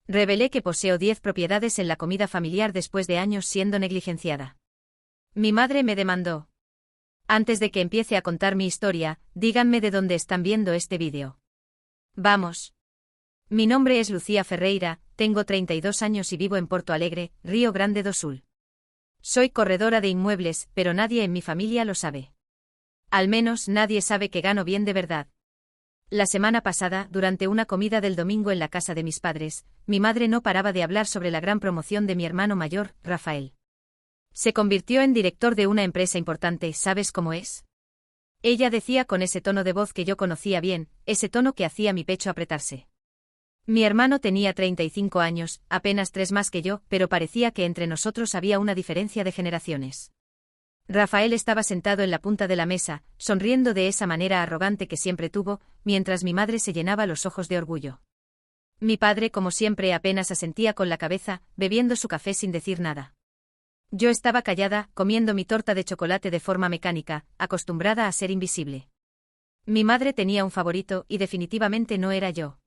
Revelé que poseo 10 propiedades en la comida familiar después de años siendo negligenciada. Mi madre me demandó. Antes de que empiece a contar mi historia, díganme de dónde están viendo este vídeo. Vamos. Mi nombre es Lucía Ferreira, tengo 32 años y vivo en Porto Alegre, Río Grande do Sul. Soy corredora de inmuebles, pero nadie en mi familia lo sabe. Al menos nadie sabe que gano bien de verdad. La semana pasada, durante una comida del domingo en la casa de mis padres, mi madre no paraba de hablar sobre la gran promoción de mi hermano mayor, Rafael. Se convirtió en director de una empresa importante, ¿sabes cómo es? Ella decía con ese tono de voz que yo conocía bien, ese tono que hacía mi pecho apretarse. Mi hermano tenía 35 años, apenas 3 más que yo, pero parecía que entre nosotros había una diferencia de generaciones. Rafael estaba sentado en la punta de la mesa, sonriendo de esa manera arrogante que siempre tuvo, mientras mi madre se llenaba los ojos de orgullo. Mi padre, como siempre, apenas asentía con la cabeza, bebiendo su café sin decir nada. Yo estaba callada, comiendo mi torta de chocolate de forma mecánica, acostumbrada a ser invisible. Mi madre tenía un favorito y definitivamente no era yo.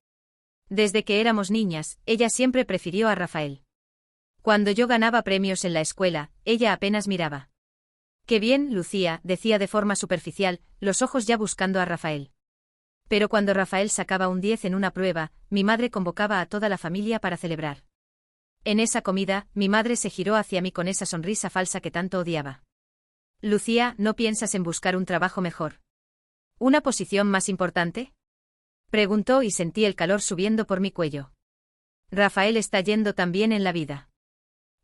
Desde que éramos niñas, ella siempre prefirió a Rafael. Cuando yo ganaba premios en la escuela, ella apenas miraba. «Qué bien, Lucía», decía de forma superficial, los ojos ya buscando a Rafael. Pero cuando Rafael sacaba un 10 en una prueba, mi madre convocaba a toda la familia para celebrar. En esa comida, mi madre se giró hacia mí con esa sonrisa falsa que tanto odiaba. «Lucía, ¿no piensas en buscar un trabajo mejor? ¿Una posición más importante?», preguntó y sentí el calor subiendo por mi cuello. «Rafael está yendo tan bien en la vida.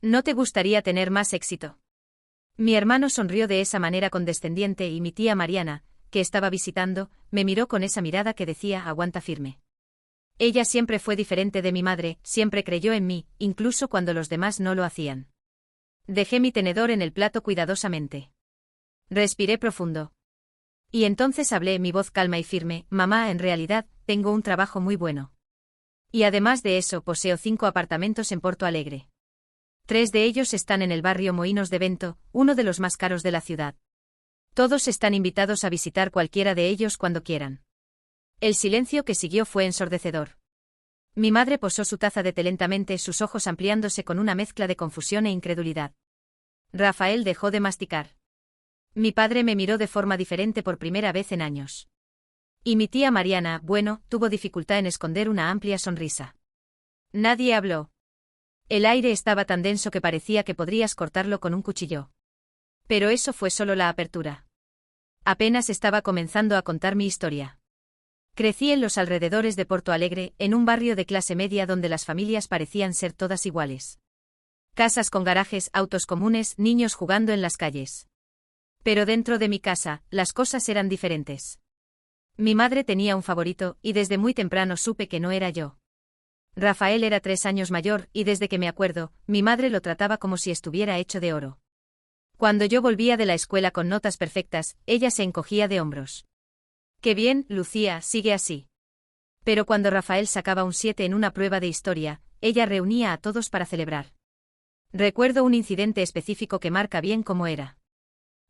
¿No te gustaría tener más éxito?». Mi hermano sonrió de esa manera condescendiente y mi tía Mariana, que estaba visitando, me miró con esa mirada que decía «aguanta firme». Ella siempre fue diferente de mi madre, siempre creyó en mí, incluso cuando los demás no lo hacían. Dejé mi tenedor en el plato cuidadosamente. Respiré profundo. Y entonces hablé, mi voz calma y firme: «Mamá, en realidad, tengo un trabajo muy bueno. Y además de eso, poseo 5 apartamentos en Porto Alegre. 3 de ellos están en el barrio Moinhos de Vento, uno de los más caros de la ciudad. Todos están invitados a visitar cualquiera de ellos cuando quieran». El silencio que siguió fue ensordecedor. Mi madre posó su taza de té lentamente, sus ojos ampliándose con una mezcla de confusión e incredulidad. Rafael dejó de masticar. Mi padre me miró de forma diferente por primera vez en años. Y mi tía Mariana, bueno, tuvo dificultad en esconder una amplia sonrisa. Nadie habló. El aire estaba tan denso que parecía que podrías cortarlo con un cuchillo. Pero eso fue solo la apertura. Apenas estaba comenzando a contar mi historia. Crecí en los alrededores de Porto Alegre, en un barrio de clase media donde las familias parecían ser todas iguales. Casas con garajes, autos comunes, niños jugando en las calles. Pero dentro de mi casa, las cosas eran diferentes. Mi madre tenía un favorito, y desde muy temprano supe que no era yo. Rafael era 3 años mayor, y desde que me acuerdo, mi madre lo trataba como si estuviera hecho de oro. Cuando yo volvía de la escuela con notas perfectas, ella se encogía de hombros. «Qué bien, Lucía, sigue así». Pero cuando Rafael sacaba un 7 en una prueba de historia, ella reunía a todos para celebrar. Recuerdo un incidente específico que marca bien cómo era.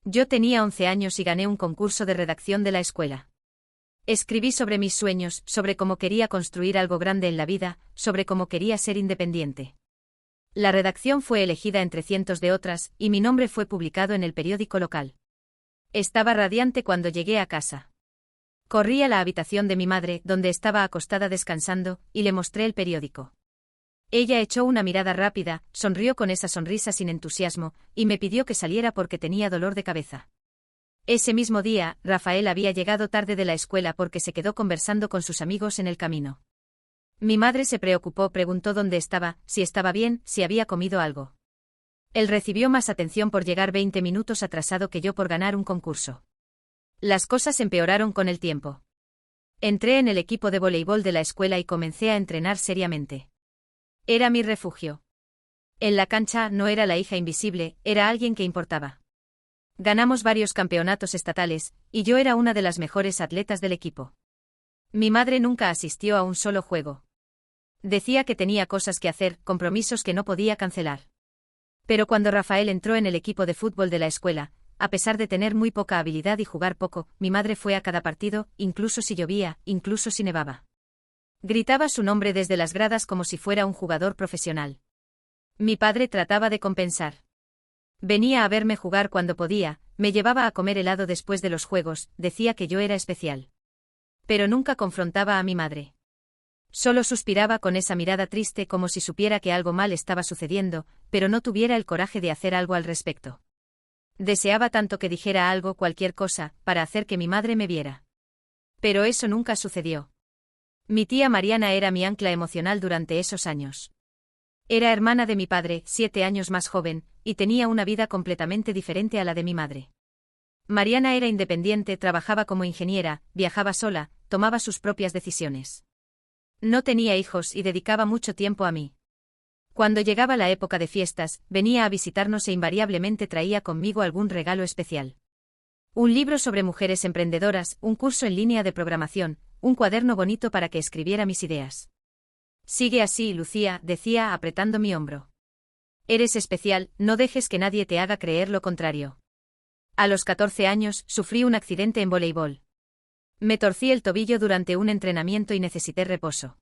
Yo tenía 11 años y gané un concurso de redacción de la escuela. Escribí sobre mis sueños, sobre cómo quería construir algo grande en la vida, sobre cómo quería ser independiente. La redacción fue elegida entre cientos de otras, y mi nombre fue publicado en el periódico local. Estaba radiante cuando llegué a casa. Corrí a la habitación de mi madre, donde estaba acostada descansando, y le mostré el periódico. Ella echó una mirada rápida, sonrió con esa sonrisa sin entusiasmo, y me pidió que saliera porque tenía dolor de cabeza. Ese mismo día, Rafael había llegado tarde de la escuela porque se quedó conversando con sus amigos en el camino. Mi madre se preocupó, preguntó dónde estaba, si estaba bien, si había comido algo. Él recibió más atención por llegar 20 minutos atrasado que yo por ganar un concurso. Las cosas empeoraron con el tiempo. Entré en el equipo de voleibol de la escuela y comencé a entrenar seriamente. Era mi refugio. En la cancha no era la hija invisible, era alguien que importaba. Ganamos varios campeonatos estatales, y yo era una de las mejores atletas del equipo. Mi madre nunca asistió a un solo juego. Decía que tenía cosas que hacer, compromisos que no podía cancelar. Pero cuando Rafael entró en el equipo de fútbol de la escuela, a pesar de tener muy poca habilidad y jugar poco, mi madre fue a cada partido, incluso si llovía, incluso si nevaba. Gritaba su nombre desde las gradas como si fuera un jugador profesional. Mi padre trataba de compensar. Venía a verme jugar cuando podía, me llevaba a comer helado después de los juegos, decía que yo era especial. Pero nunca confrontaba a mi madre. Solo suspiraba con esa mirada triste como si supiera que algo mal estaba sucediendo, pero no tuviera el coraje de hacer algo al respecto. Deseaba tanto que dijera algo, cualquier cosa, para hacer que mi madre me viera. Pero eso nunca sucedió. Mi tía Mariana era mi ancla emocional durante esos años. Era hermana de mi padre, 7 años más joven, y tenía una vida completamente diferente a la de mi madre. Mariana era independiente, trabajaba como ingeniera, viajaba sola, tomaba sus propias decisiones. No tenía hijos y dedicaba mucho tiempo a mí. Cuando llegaba la época de fiestas, venía a visitarnos e invariablemente traía conmigo algún regalo especial. Un libro sobre mujeres emprendedoras, un curso en línea de programación, un cuaderno bonito para que escribiera mis ideas. Sigue así, Lucía, decía apretando mi hombro. Eres especial, no dejes que nadie te haga creer lo contrario. A los 14 años, sufrí un accidente en voleibol. Me torcí el tobillo durante un entrenamiento y necesité reposo.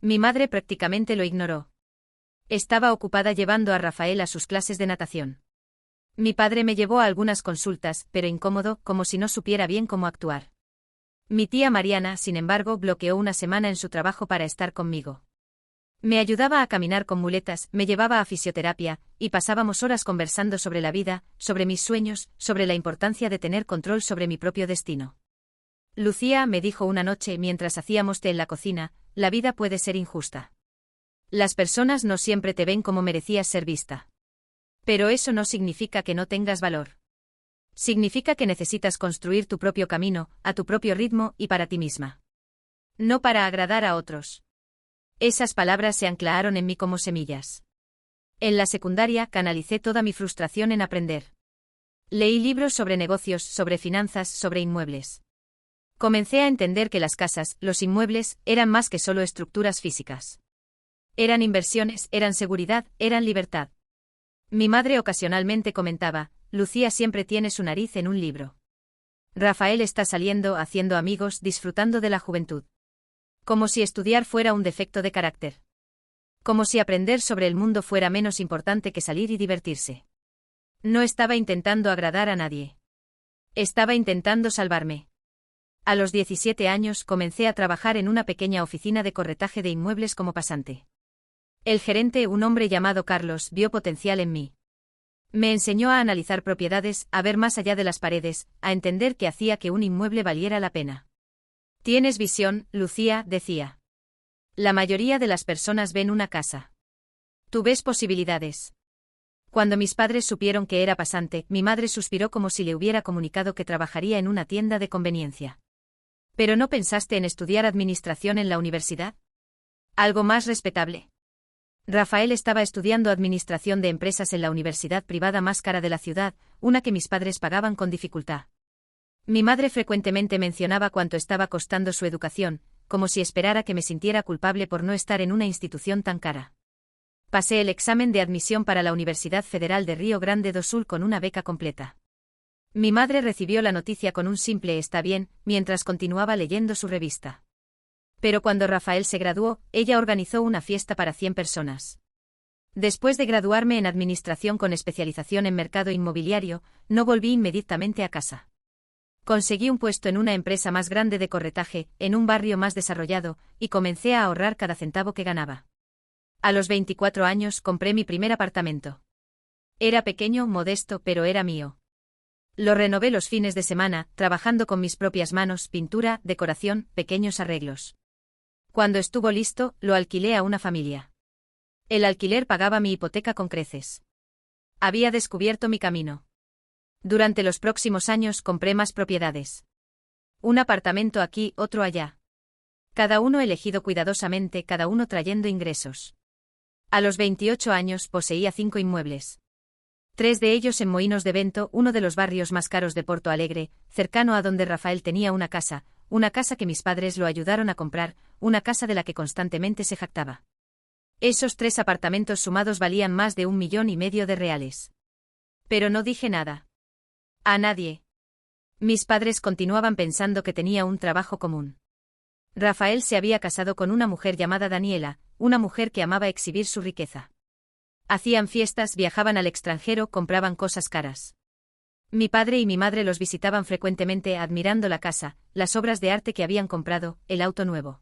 Mi madre prácticamente lo ignoró. Estaba ocupada llevando a Rafael a sus clases de natación. Mi padre me llevó a algunas consultas, pero incómodo, como si no supiera bien cómo actuar. Mi tía Mariana, sin embargo, bloqueó una semana en su trabajo para estar conmigo. Me ayudaba a caminar con muletas, me llevaba a fisioterapia, y pasábamos horas conversando sobre la vida, sobre mis sueños, sobre la importancia de tener control sobre mi propio destino. Lucía, me dijo una noche mientras hacíamos té en la cocina, la vida puede ser injusta. Las personas no siempre te ven como merecías ser vista. Pero eso no significa que no tengas valor. Significa que necesitas construir tu propio camino, a tu propio ritmo y para ti misma. No para agradar a otros. Esas palabras se anclaron en mí como semillas. En la secundaria canalicé toda mi frustración en aprender. Leí libros sobre negocios, sobre finanzas, sobre inmuebles. Comencé a entender que las casas, los inmuebles, eran más que solo estructuras físicas. Eran inversiones, eran seguridad, eran libertad. Mi madre ocasionalmente comentaba, Lucía siempre tiene su nariz en un libro. Rafael está saliendo, haciendo amigos, disfrutando de la juventud. Como si estudiar fuera un defecto de carácter. Como si aprender sobre el mundo fuera menos importante que salir y divertirse. No estaba intentando agradar a nadie. Estaba intentando salvarme. A los 17 años comencé a trabajar en una pequeña oficina de corretaje de inmuebles como pasante. El gerente, un hombre llamado Carlos, vio potencial en mí. Me enseñó a analizar propiedades, a ver más allá de las paredes, a entender qué hacía que un inmueble valiera la pena. Tienes visión, Lucía, decía. La mayoría de las personas ven una casa. Tú ves posibilidades. Cuando mis padres supieron que era pasante, mi madre suspiró como si le hubiera comunicado que trabajaría en una tienda de conveniencia. ¿Pero no pensaste en estudiar administración en la universidad? ¿Algo más respetable? Rafael estaba estudiando administración de empresas en la universidad privada más cara de la ciudad, una que mis padres pagaban con dificultad. Mi madre frecuentemente mencionaba cuánto estaba costando su educación, como si esperara que me sintiera culpable por no estar en una institución tan cara. Pasé el examen de admisión para la Universidad Federal de Río Grande do Sul con una beca completa. Mi madre recibió la noticia con un simple «está bien», mientras continuaba leyendo su revista. Pero cuando Rafael se graduó, ella organizó una fiesta para 100 personas. Después de graduarme en administración con especialización en mercado inmobiliario, no volví inmediatamente a casa. Conseguí un puesto en una empresa más grande de corretaje, en un barrio más desarrollado, y comencé a ahorrar cada centavo que ganaba. A los 24 años compré mi primer apartamento. Era pequeño, modesto, pero era mío. Lo renové los fines de semana, trabajando con mis propias manos, pintura, decoración, pequeños arreglos. Cuando estuvo listo, lo alquilé a una familia. El alquiler pagaba mi hipoteca con creces. Había descubierto mi camino. Durante los próximos años compré más propiedades. Un apartamento aquí, otro allá. Cada uno elegido cuidadosamente, cada uno trayendo ingresos. A los 28 años poseía 5 inmuebles. 3 de ellos en Moinhos de Vento, uno de los barrios más caros de Porto Alegre, cercano a donde Rafael tenía una casa que mis padres lo ayudaron a comprar, una casa de la que constantemente se jactaba. Esos 3 apartamentos sumados valían más de 1,5 millones de reales. Pero no dije nada. A nadie. Mis padres continuaban pensando que tenía un trabajo común. Rafael se había casado con una mujer llamada Daniela, una mujer que amaba exhibir su riqueza. Hacían fiestas, viajaban al extranjero, compraban cosas caras. Mi padre y mi madre los visitaban frecuentemente admirando la casa, las obras de arte que habían comprado, el auto nuevo.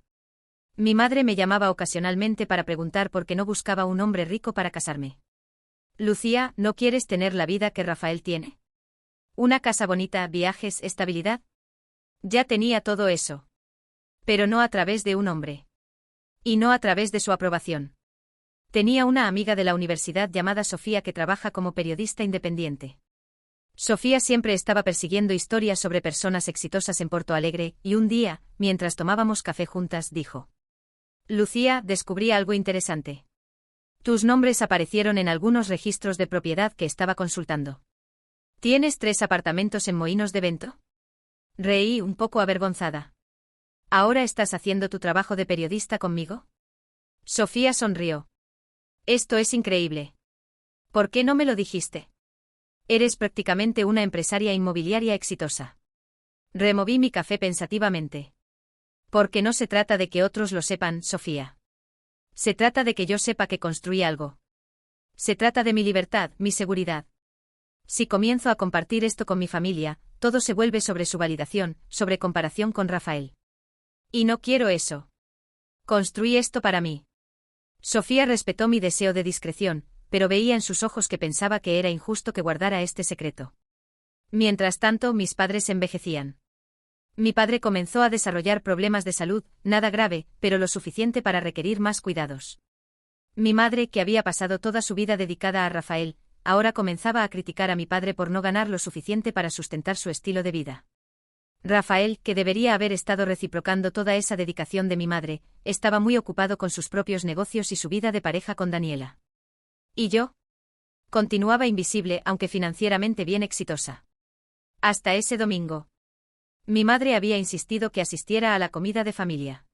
Mi madre me llamaba ocasionalmente para preguntar por qué no buscaba un hombre rico para casarme. Lucía, ¿no quieres tener la vida que Rafael tiene? Una casa bonita, viajes, estabilidad. Ya tenía todo eso. Pero no a través de un hombre. Y no a través de su aprobación. Tenía una amiga de la universidad llamada Sofía que trabaja como periodista independiente. Sofía siempre estaba persiguiendo historias sobre personas exitosas en Porto Alegre, y un día, mientras tomábamos café juntas, dijo: Lucía, descubrí algo interesante. Tus nombres aparecieron en algunos registros de propiedad que estaba consultando. ¿Tienes 3 apartamentos en Moinhos de Vento? Reí un poco avergonzada. ¿Ahora estás haciendo tu trabajo de periodista conmigo? Sofía sonrió. Esto es increíble. ¿Por qué no me lo dijiste? Eres prácticamente una empresaria inmobiliaria exitosa. Removí mi café pensativamente. Porque no se trata de que otros lo sepan, Sofía. Se trata de que yo sepa que construí algo. Se trata de mi libertad, mi seguridad. Si comienzo a compartir esto con mi familia, todo se vuelve sobre su validación, sobre comparación con Rafael. Y no quiero eso. Construí esto para mí. Sofía respetó mi deseo de discreción, pero veía en sus ojos que pensaba que era injusto que guardara este secreto. Mientras tanto, mis padres envejecían. Mi padre comenzó a desarrollar problemas de salud, nada grave, pero lo suficiente para requerir más cuidados. Mi madre, que había pasado toda su vida dedicada a Rafael, ahora comenzaba a criticar a mi padre por no ganar lo suficiente para sustentar su estilo de vida. Rafael, que debería haber estado reciprocando toda esa dedicación de mi madre, estaba muy ocupado con sus propios negocios y su vida de pareja con Daniela. ¿Y yo? Continuaba invisible, aunque financieramente bien exitosa. Hasta ese domingo. Mi madre había insistido que asistiera a la comida de familia.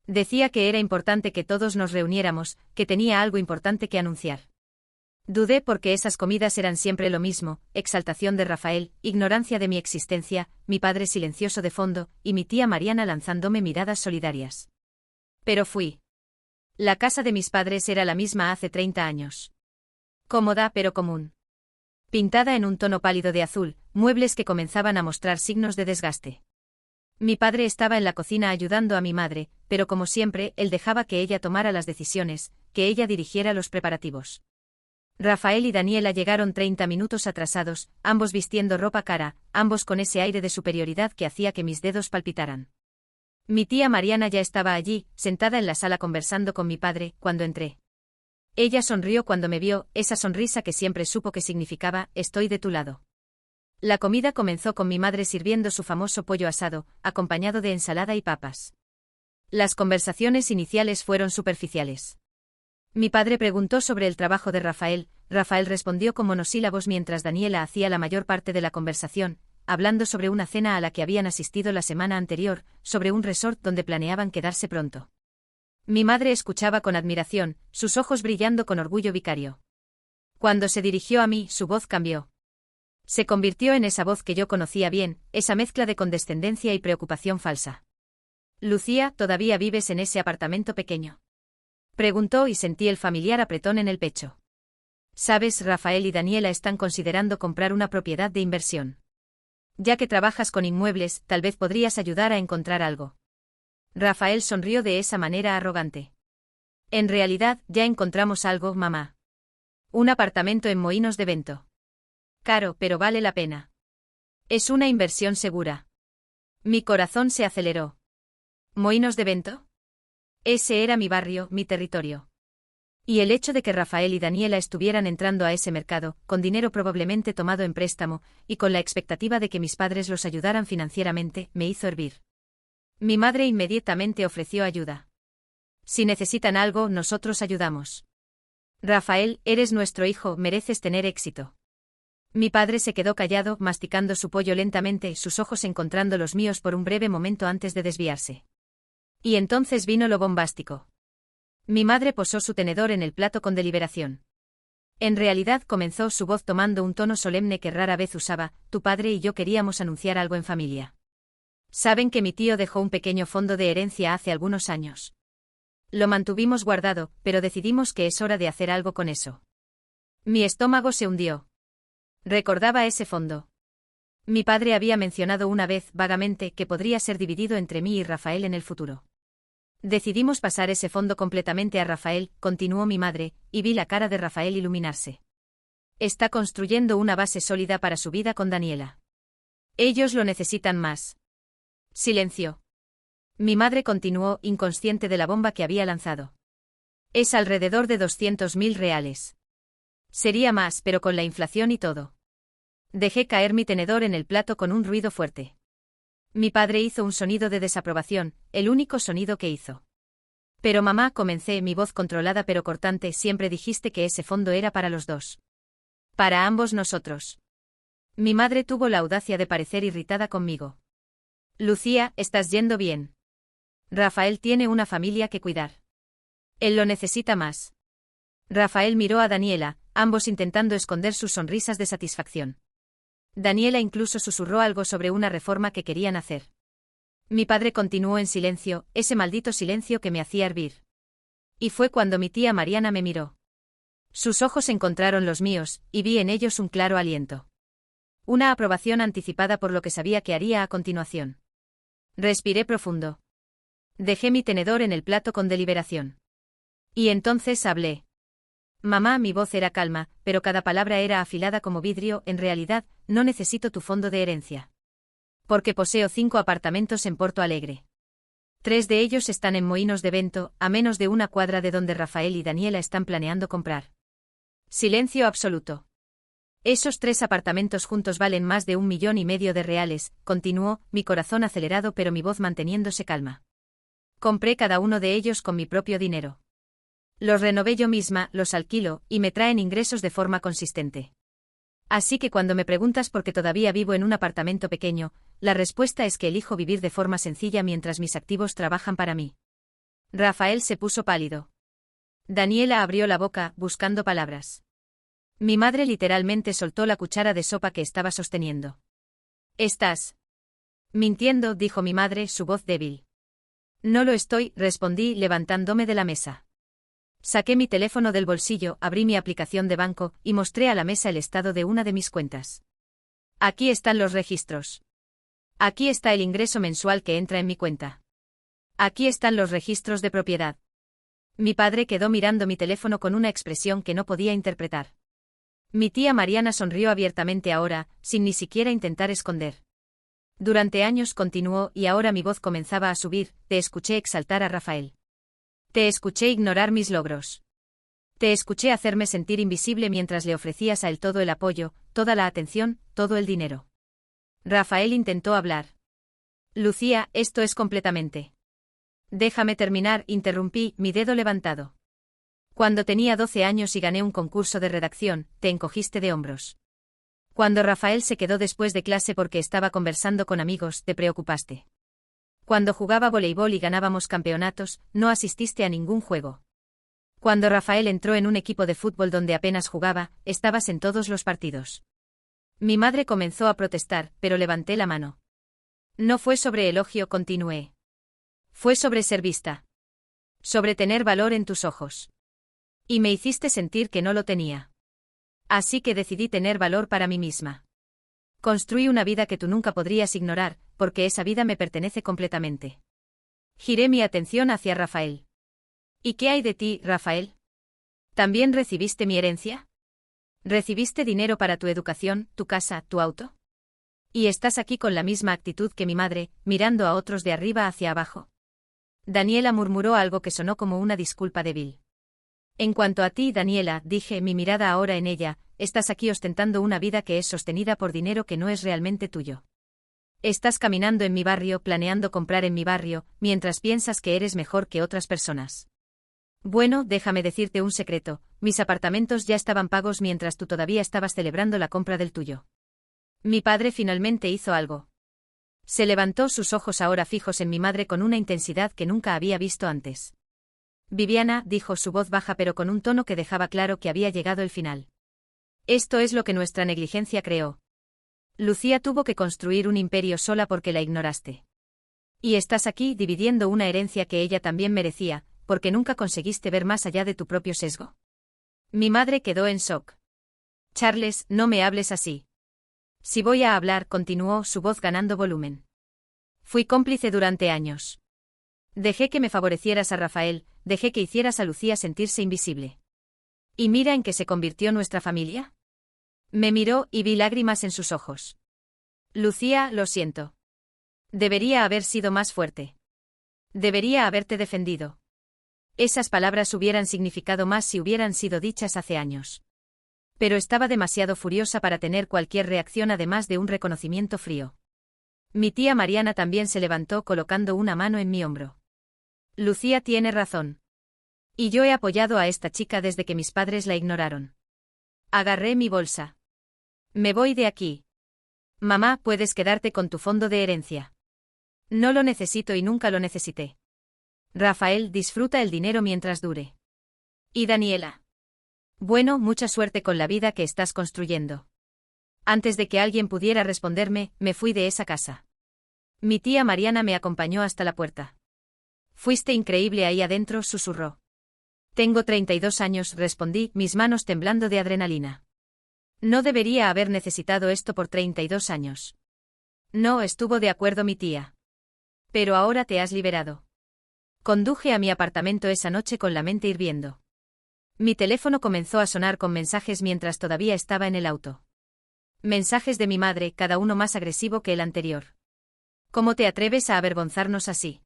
Decía que era importante que todos nos reuniéramos, que tenía algo importante que anunciar. Dudé porque esas comidas eran siempre lo mismo: exaltación de Rafael, ignorancia de mi existencia, mi padre silencioso de fondo, y mi tía Mariana lanzándome miradas solidarias. Pero fui. La casa de mis padres era la misma hace 30 años. Cómoda pero común. Pintada en un tono pálido de azul, muebles que comenzaban a mostrar signos de desgaste. Mi padre estaba en la cocina ayudando a mi madre, pero como siempre, él dejaba que ella tomara las decisiones, que ella dirigiera los preparativos. Rafael y Daniela llegaron 30 minutos atrasados, ambos vistiendo ropa cara, ambos con ese aire de superioridad que hacía que mis dedos palpitaran. Mi tía Mariana ya estaba allí, sentada en la sala conversando con mi padre, cuando entré. Ella sonrió cuando me vio, esa sonrisa que siempre supo que significaba: estoy de tu lado. La comida comenzó con mi madre sirviendo su famoso pollo asado, acompañado de ensalada y papas. Las conversaciones iniciales fueron superficiales. Mi padre preguntó sobre el trabajo de Rafael, Rafael respondió con monosílabos mientras Daniela hacía la mayor parte de la conversación, hablando sobre una cena a la que habían asistido la semana anterior, sobre un resort donde planeaban quedarse pronto. Mi madre escuchaba con admiración, sus ojos brillando con orgullo vicario. Cuando se dirigió a mí, su voz cambió. Se convirtió en esa voz que yo conocía bien, esa mezcla de condescendencia y preocupación falsa. Lucía, ¿todavía vives en ese apartamento pequeño? Preguntó y sentí el familiar apretón en el pecho. Sabes, Rafael y Daniela están considerando comprar una propiedad de inversión. Ya que trabajas con inmuebles, tal vez podrías ayudar a encontrar algo. Rafael sonrió de esa manera arrogante. En realidad, ya encontramos algo, mamá. Un apartamento en Moinhos de Vento. Caro, pero vale la pena. Es una inversión segura. Mi corazón se aceleró. ¿Moinhos de Vento? Ese era mi barrio, mi territorio. Y el hecho de que Rafael y Daniela estuvieran entrando a ese mercado, con dinero probablemente tomado en préstamo, y con la expectativa de que mis padres los ayudaran financieramente, me hizo hervir. Mi madre inmediatamente ofreció ayuda. Si necesitan algo, nosotros ayudamos. Rafael, eres nuestro hijo, mereces tener éxito. Mi padre se quedó callado, masticando su pollo lentamente, sus ojos encontrando los míos por un breve momento antes de desviarse. Y entonces vino lo bombástico. Mi madre posó su tenedor en el plato con deliberación. En realidad, comenzó su voz tomando un tono solemne que rara vez usaba: tu padre y yo queríamos anunciar algo en familia. Saben que mi tío dejó un pequeño fondo de herencia hace algunos años. Lo mantuvimos guardado, pero decidimos que es hora de hacer algo con eso. Mi estómago se hundió. Recordaba ese fondo. Mi padre había mencionado una vez, vagamente, que podría ser dividido entre mí y Rafael en el futuro. Decidimos pasar ese fondo completamente a Rafael, continuó mi madre, y vi la cara de Rafael iluminarse. Está construyendo una base sólida para su vida con Daniela. Ellos lo necesitan más. Silencio. Mi madre continuó, inconsciente de la bomba que había lanzado. Es alrededor de 200.000 reales. Sería más, pero con la inflación y todo. Dejé caer mi tenedor en el plato con un ruido fuerte. Mi padre hizo un sonido de desaprobación, el único sonido que hizo. Pero mamá, comencé, mi voz controlada pero cortante, siempre dijiste que ese fondo era para los dos. Para ambos nosotros. Mi madre tuvo la audacia de parecer irritada conmigo. Lucía, estás yendo bien. Rafael tiene una familia que cuidar. Él lo necesita más. Rafael miró a Daniela, ambos intentando esconder sus sonrisas de satisfacción. Daniela incluso susurró algo sobre una reforma que querían hacer. Mi padre continuó en silencio, ese maldito silencio que me hacía hervir. Y fue cuando mi tía Mariana me miró. Sus ojos encontraron los míos, y vi en ellos un claro aliento. Una aprobación anticipada por lo que sabía que haría a continuación. Respiré profundo. Dejé mi tenedor en el plato con deliberación. Y entonces hablé. Mamá, mi voz era calma, pero cada palabra era afilada como vidrio. En realidad, no necesito tu fondo de herencia. Porque poseo 5 apartamentos en Porto Alegre. 3 de ellos están en Moinhos de Vento, a menos de una cuadra de donde Rafael y Daniela están planeando comprar. Silencio absoluto. Esos 3 apartamentos juntos valen más de 1,5 millones de reales, continuó, mi corazón acelerado pero mi voz manteniéndose calma. Compré cada uno de ellos con mi propio dinero. Los renové yo misma, los alquilo, y me traen ingresos de forma consistente. Así que cuando me preguntas por qué todavía vivo en un apartamento pequeño, la respuesta es que elijo vivir de forma sencilla mientras mis activos trabajan para mí. Rafael se puso pálido. Daniela abrió la boca, buscando palabras. Mi madre literalmente soltó la cuchara de sopa que estaba sosteniendo. «Estás mintiendo», dijo mi madre, su voz débil. «No lo estoy», respondí, levantándome de la mesa. Saqué mi teléfono del bolsillo, abrí mi aplicación de banco, y mostré a la mesa el estado de una de mis cuentas. Aquí están los registros. Aquí está el ingreso mensual que entra en mi cuenta. Aquí están los registros de propiedad. Mi padre quedó mirando mi teléfono con una expresión que no podía interpretar. Mi tía Mariana sonrió abiertamente ahora, sin ni siquiera intentar esconder. Durante años continuó, y ahora mi voz comenzaba a subir, te escuché exaltar a Rafael. Te escuché ignorar mis logros. Te escuché hacerme sentir invisible mientras le ofrecías a él todo el apoyo, toda la atención, todo el dinero. Rafael intentó hablar. Lucía, esto es completamente. Déjame terminar, interrumpí, mi dedo levantado. Cuando tenía 12 años y gané un concurso de redacción, te encogiste de hombros. Cuando Rafael se quedó después de clase porque estaba conversando con amigos, te preocupaste. Cuando jugaba voleibol y ganábamos campeonatos, no asististe a ningún juego. Cuando Rafael entró en un equipo de fútbol donde apenas jugaba, estabas en todos los partidos. Mi madre comenzó a protestar, pero levanté la mano. No fue sobre elogio, continué. Fue sobre ser vista. Sobre tener valor en tus ojos. Y me hiciste sentir que no lo tenía. Así que decidí tener valor para mí misma. Construí una vida que tú nunca podrías ignorar, porque esa vida me pertenece completamente. Giré mi atención hacia Rafael. ¿Y qué hay de ti, Rafael? ¿También recibiste mi herencia? ¿Recibiste dinero para tu educación, tu casa, tu auto? ¿Y estás aquí con la misma actitud que mi madre, mirando a otros de arriba hacia abajo? Daniela murmuró algo que sonó como una disculpa débil. En cuanto a ti, Daniela, dije, mi mirada ahora en ella, estás aquí ostentando una vida que es sostenida por dinero que no es realmente tuyo. Estás caminando en mi barrio, planeando comprar en mi barrio, mientras piensas que eres mejor que otras personas. Bueno, déjame decirte un secreto, mis apartamentos ya estaban pagos mientras tú todavía estabas celebrando la compra del tuyo. Mi padre finalmente hizo algo. Se levantó, sus ojos ahora fijos en mi madre con una intensidad que nunca había visto antes. Viviana, dijo, su voz baja pero con un tono que dejaba claro que había llegado el final. Esto es lo que nuestra negligencia creó. Lucía tuvo que construir un imperio sola porque la ignoraste. Y estás aquí dividiendo una herencia que ella también merecía, porque nunca conseguiste ver más allá de tu propio sesgo. Mi madre quedó en shock. Charles, no me hables así. Si voy a hablar, continuó, su voz ganando volumen. Fui cómplice durante años. Dejé que me favorecieras a Rafael, dejé que hicieras a Lucía sentirse invisible. ¿Y mira en qué se convirtió nuestra familia? Me miró y vi lágrimas en sus ojos. Lucía, lo siento. Debería haber sido más fuerte. Debería haberte defendido. Esas palabras hubieran significado más si hubieran sido dichas hace años. Pero estaba demasiado furiosa para tener cualquier reacción además de un reconocimiento frío. Mi tía Mariana también se levantó colocando una mano en mi hombro. Lucía tiene razón. Y yo he apoyado a esta chica desde que mis padres la ignoraron. Agarré mi bolsa. Me voy de aquí. Mamá, puedes quedarte con tu fondo de herencia. No lo necesito y nunca lo necesité. Rafael, disfruta el dinero mientras dure. ¿Y Daniela? Bueno, mucha suerte con la vida que estás construyendo. Antes de que alguien pudiera responderme, me fui de esa casa. Mi tía Mariana me acompañó hasta la puerta. Fuiste increíble ahí adentro, susurró. Tengo 32 años, respondí, mis manos temblando de adrenalina. No debería haber necesitado esto por 32 años. No, estuvo de acuerdo mi tía. Pero ahora te has liberado. Conduje a mi apartamento esa noche con la mente hirviendo. Mi teléfono comenzó a sonar con mensajes mientras todavía estaba en el auto. Mensajes de mi madre, cada uno más agresivo que el anterior. ¿Cómo te atreves a avergonzarnos así?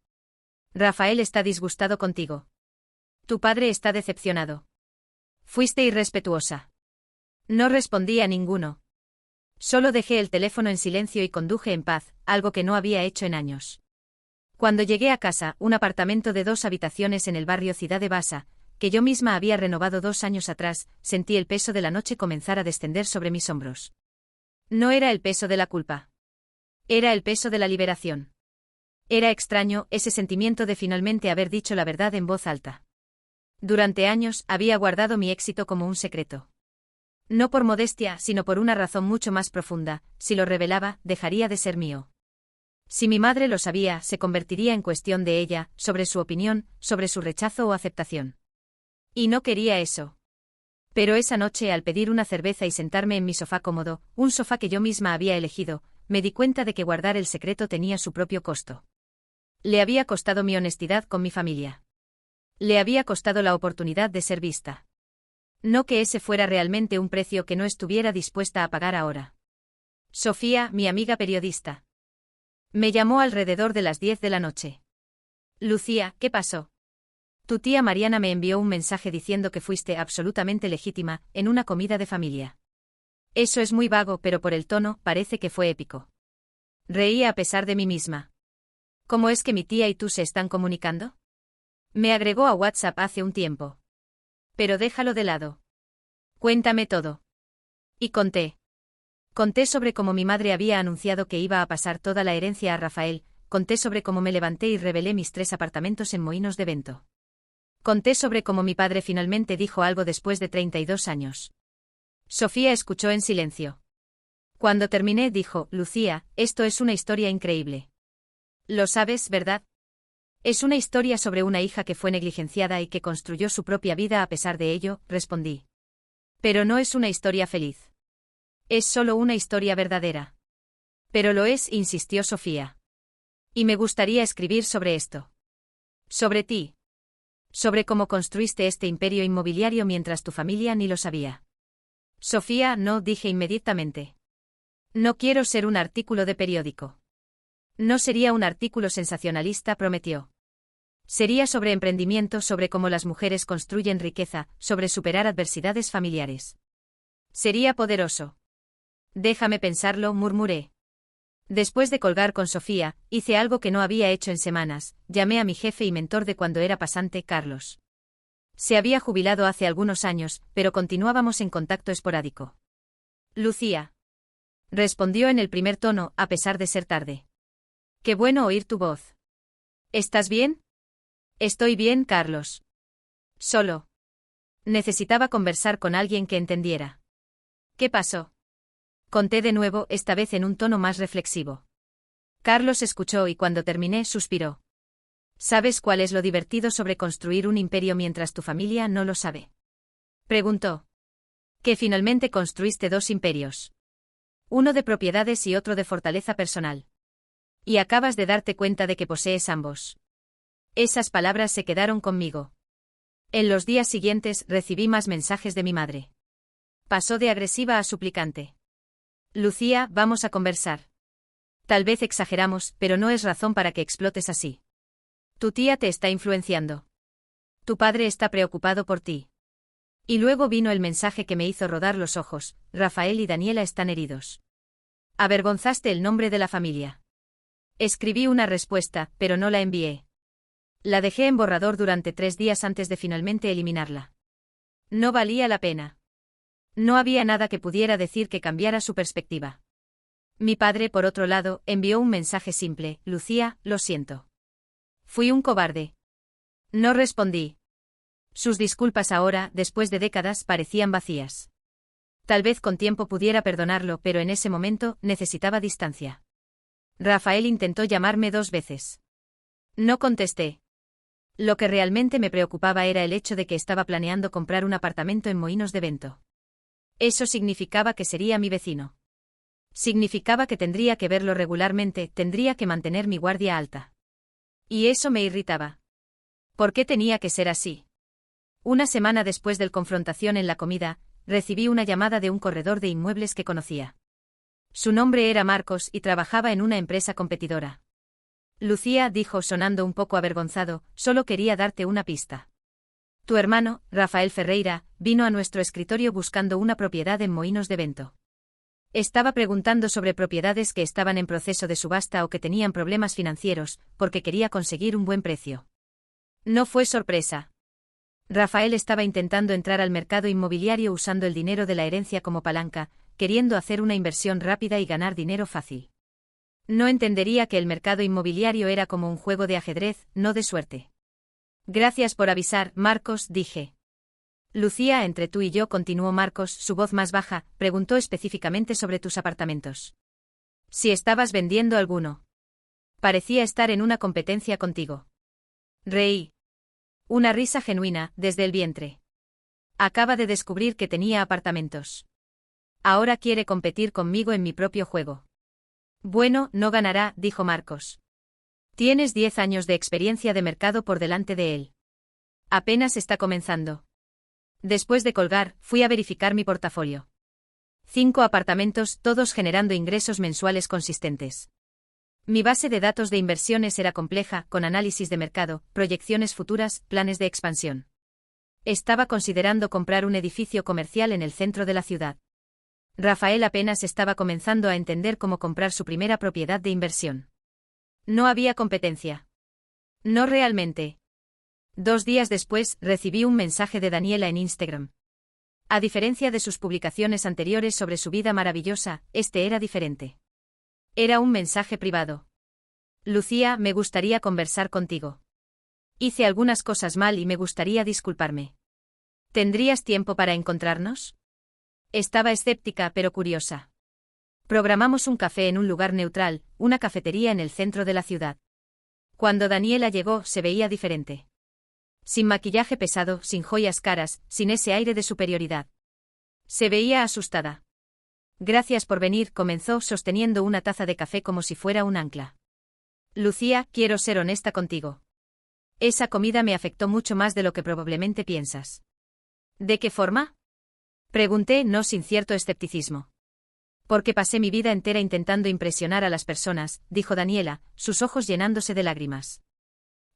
Rafael está disgustado contigo. Tu padre está decepcionado. Fuiste irrespetuosa. No respondí a ninguno. Solo dejé el teléfono en silencio y conduje en paz, algo que no había hecho en años. Cuando llegué a casa, un apartamento de 2 habitaciones en el barrio Ciudad de Basa, que yo misma había renovado 2 años atrás, sentí el peso de la noche comenzar a descender sobre mis hombros. No era el peso de la culpa. Era el peso de la liberación. Era extraño ese sentimiento de finalmente haber dicho la verdad en voz alta. Durante años había guardado mi éxito como un secreto. No por modestia, sino por una razón mucho más profunda, si lo revelaba, dejaría de ser mío. Si mi madre lo sabía, se convertiría en cuestión de ella, sobre su opinión, sobre su rechazo o aceptación. Y no quería eso. Pero esa noche, al pedir una cerveza y sentarme en mi sofá cómodo, un sofá que yo misma había elegido, me di cuenta de que guardar el secreto tenía su propio costo. Le había costado mi honestidad con mi familia. Le había costado la oportunidad de ser vista. No que ese fuera realmente un precio que no estuviera dispuesta a pagar ahora. Sofía, mi amiga periodista. Me llamó alrededor de las 10 de la noche. Lucía, ¿qué pasó? Tu tía Mariana me envió un mensaje diciendo que fuiste absolutamente legítima, en una comida de familia. Eso es muy vago, pero por el tono, parece que fue épico. Reí a pesar de mí misma. ¿Cómo es que mi tía y tú se están comunicando? Me agregó a WhatsApp hace un tiempo. Pero déjalo de lado. Cuéntame todo. Y conté. Conté sobre cómo mi madre había anunciado que iba a pasar toda la herencia a Rafael, conté sobre cómo me levanté y revelé mis 3 apartamentos en Moinhos de Vento. Conté sobre cómo mi padre finalmente dijo algo después de 32 años. Sofía escuchó en silencio. Cuando terminé dijo, Lucía, esto es una historia increíble. Lo sabes, ¿verdad? Es una historia sobre una hija que fue negligenciada y que construyó su propia vida a pesar de ello, respondí. Pero no es una historia feliz. Es solo una historia verdadera. Pero lo es, insistió Sofía. Y me gustaría escribir sobre esto. Sobre ti. Sobre cómo construiste este imperio inmobiliario mientras tu familia ni lo sabía. Sofía, no, dije inmediatamente. No quiero ser un artículo de periódico. No sería un artículo sensacionalista, prometió. Sería sobre emprendimiento, sobre cómo las mujeres construyen riqueza, sobre superar adversidades familiares. Sería poderoso. Déjame pensarlo, murmuré. Después de colgar con Sofía, hice algo que no había hecho en semanas, llamé a mi jefe y mentor de cuando era pasante, Carlos. Se había jubilado hace algunos años, pero continuábamos en contacto esporádico. Lucía. Respondió en el primer tono, a pesar de ser tarde. Qué bueno oír tu voz. ¿Estás bien? Estoy bien, Carlos. Solo. Necesitaba conversar con alguien que entendiera. ¿Qué pasó? Conté de nuevo, esta vez en un tono más reflexivo. Carlos escuchó y cuando terminé suspiró. ¿Sabes cuál es lo divertido sobre construir un imperio mientras tu familia no lo sabe? Preguntó. Que finalmente construiste 2 imperios. Uno de propiedades y otro de fortaleza personal. Y acabas de darte cuenta de que posees ambos. Esas palabras se quedaron conmigo. En los días siguientes recibí más mensajes de mi madre. Pasó de agresiva a suplicante. Lucía, vamos a conversar. Tal vez exageramos, pero no es razón para que explotes así. Tu tía te está influenciando. Tu padre está preocupado por ti. Y luego vino el mensaje que me hizo rodar los ojos: Rafael y Daniela están heridos. Avergonzaste el nombre de la familia. Escribí una respuesta, pero no la envié. La dejé en borrador durante 3 días antes de finalmente eliminarla. No valía la pena. No había nada que pudiera decir que cambiara su perspectiva. Mi padre, por otro lado, envió un mensaje simple: Lucía, lo siento. Fui un cobarde. No respondí. Sus disculpas ahora, después de décadas, parecían vacías. Tal vez con tiempo pudiera perdonarlo, pero en ese momento necesitaba distancia. Rafael intentó llamarme 2 veces. No contesté. Lo que realmente me preocupaba era el hecho de que estaba planeando comprar un apartamento en Moinhos de Vento. Eso significaba que sería mi vecino. Significaba que tendría que verlo regularmente, tendría que mantener mi guardia alta. Y eso me irritaba. ¿Por qué tenía que ser así? Una semana después de la confrontación en la comida, recibí una llamada de un corredor de inmuebles que conocía. Su nombre era Marcos y trabajaba en una empresa competidora. Lucía, dijo sonando un poco avergonzado, solo quería darte una pista. Tu hermano, Rafael Ferreira, vino a nuestro escritorio buscando una propiedad en Moinhos de Vento. Estaba preguntando sobre propiedades que estaban en proceso de subasta o que tenían problemas financieros, porque quería conseguir un buen precio. No fue sorpresa. Rafael estaba intentando entrar al mercado inmobiliario usando el dinero de la herencia como palanca, queriendo hacer una inversión rápida y ganar dinero fácil. No entendería que el mercado inmobiliario era como un juego de ajedrez, no de suerte. Gracias por avisar, Marcos, dije. Lucía, entre tú y yo, continuó Marcos, su voz más baja, preguntó específicamente sobre tus apartamentos. Si estabas vendiendo alguno. Parecía estar en una competencia contigo. Reí. Una risa genuina, desde el vientre. Acaba de descubrir que tenía apartamentos. Ahora quiere competir conmigo en mi propio juego. Bueno, no ganará, dijo Marcos. Tienes 10 años de experiencia de mercado por delante de él. Apenas está comenzando. Después de colgar, fui a verificar mi portafolio. 5 apartamentos, todos generando ingresos mensuales consistentes. Mi base de datos de inversiones era compleja, con análisis de mercado, proyecciones futuras, planes de expansión. Estaba considerando comprar un edificio comercial en el centro de la ciudad. Rafael apenas estaba comenzando a entender cómo comprar su primera propiedad de inversión. No había competencia. No realmente. 2 días después, recibí un mensaje de Daniela en Instagram. A diferencia de sus publicaciones anteriores sobre su vida maravillosa, este era diferente. Era un mensaje privado. Lucía, me gustaría conversar contigo. Hice algunas cosas mal y me gustaría disculparme. ¿Tendrías tiempo para encontrarnos? Estaba escéptica pero curiosa. Programamos un café en un lugar neutral, una cafetería en el centro de la ciudad. Cuando Daniela llegó, se veía diferente. Sin maquillaje pesado, sin joyas caras, sin ese aire de superioridad. Se veía asustada. Gracias por venir, comenzó sosteniendo una taza de café como si fuera un ancla. Lucía, quiero ser honesta contigo. Esa comida me afectó mucho más de lo que probablemente piensas. ¿De qué forma? Pregunté, no sin cierto escepticismo. Porque pasé mi vida entera intentando impresionar a las personas, dijo Daniela, sus ojos llenándose de lágrimas.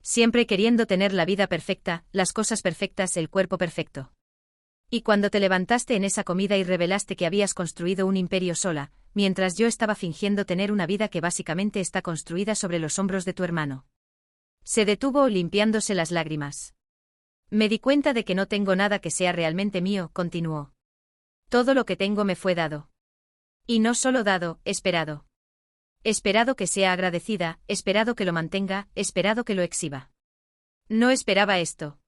Siempre queriendo tener la vida perfecta, las cosas perfectas, el cuerpo perfecto. Y cuando te levantaste en esa comida y revelaste que habías construido un imperio sola, mientras yo estaba fingiendo tener una vida que básicamente está construida sobre los hombros de tu hermano. Se detuvo limpiándose las lágrimas. Me di cuenta de que no tengo nada que sea realmente mío, continuó. Todo lo que tengo me fue dado. Y no solo dado, esperado. Esperado que sea agradecida, esperado que lo mantenga, esperado que lo exhiba. No esperaba esto.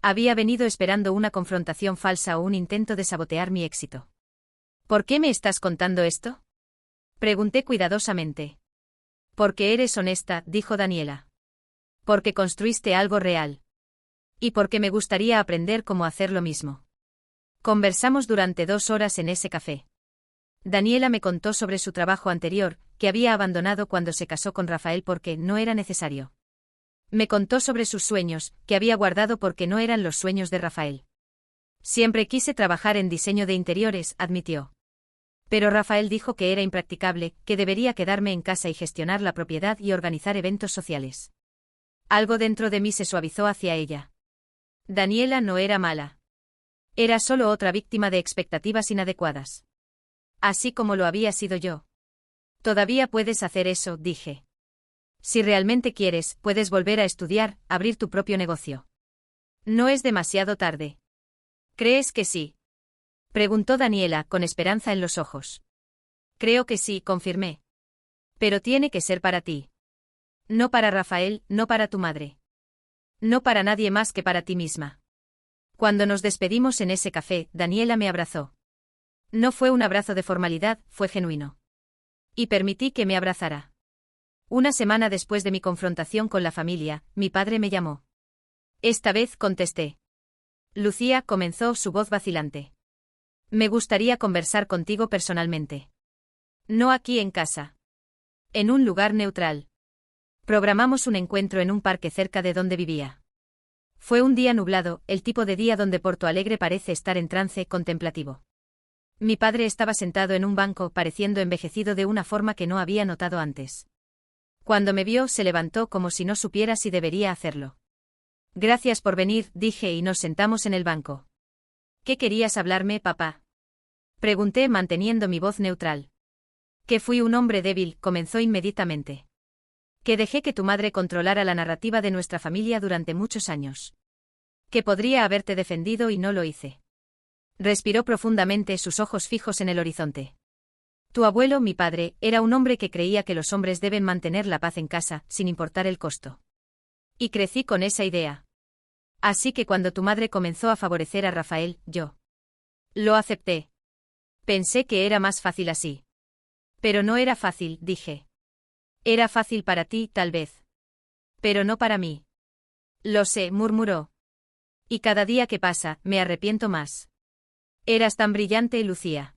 Había venido esperando una confrontación falsa o un intento de sabotear mi éxito. ¿Por qué me estás contando esto? Pregunté cuidadosamente. Porque eres honesta, dijo Daniela. Porque construiste algo real. Y porque me gustaría aprender cómo hacer lo mismo. Conversamos durante 2 horas en ese café. Daniela me contó sobre su trabajo anterior, que había abandonado cuando se casó con Rafael porque no era necesario. Me contó sobre sus sueños, que había guardado porque no eran los sueños de Rafael. Siempre quise trabajar en diseño de interiores, admitió. Pero Rafael dijo que era impracticable, que debería quedarme en casa y gestionar la propiedad y organizar eventos sociales. Algo dentro de mí se suavizó hacia ella. Daniela no era mala. Era solo otra víctima de expectativas inadecuadas. Así como lo había sido yo. Todavía puedes hacer eso, dije. Si realmente quieres, puedes volver a estudiar, abrir tu propio negocio. No es demasiado tarde. ¿Crees que sí? Preguntó Daniela, con esperanza en los ojos. Creo que sí, confirmé. Pero tiene que ser para ti. No para Rafael, no para tu madre. No para nadie más que para ti misma. Cuando nos despedimos en ese café, Daniela me abrazó. No fue un abrazo de formalidad, fue genuino. Y permití que me abrazara. Una semana después de mi confrontación con la familia, mi padre me llamó. Esta vez contesté. Lucía, comenzó su voz vacilante. Me gustaría conversar contigo personalmente. No aquí en casa. En un lugar neutral. Programamos un encuentro en un parque cerca de donde vivía. Fue un día nublado, el tipo de día donde Porto Alegre parece estar en trance contemplativo. Mi padre estaba sentado en un banco, pareciendo envejecido de una forma que no había notado antes. Cuando me vio, se levantó como si no supiera si debería hacerlo. Gracias por venir, dije y nos sentamos en el banco. ¿Qué querías hablarme, papá? Pregunté manteniendo mi voz neutral. Que fui un hombre débil, comenzó inmediatamente. Que dejé que tu madre controlara la narrativa de nuestra familia durante muchos años. Que podría haberte defendido y no lo hice. Respiró profundamente, sus ojos fijos en el horizonte. Tu abuelo, mi padre, era un hombre que creía que los hombres deben mantener la paz en casa, sin importar el costo. Y crecí con esa idea. Así que cuando tu madre comenzó a favorecer a Rafael, yo lo acepté. Pensé que era más fácil así. Pero no era fácil, dije. Era fácil para ti, tal vez. Pero no para mí. Lo sé, murmuró. Y cada día que pasa, me arrepiento más. Eras tan brillante, Lucía.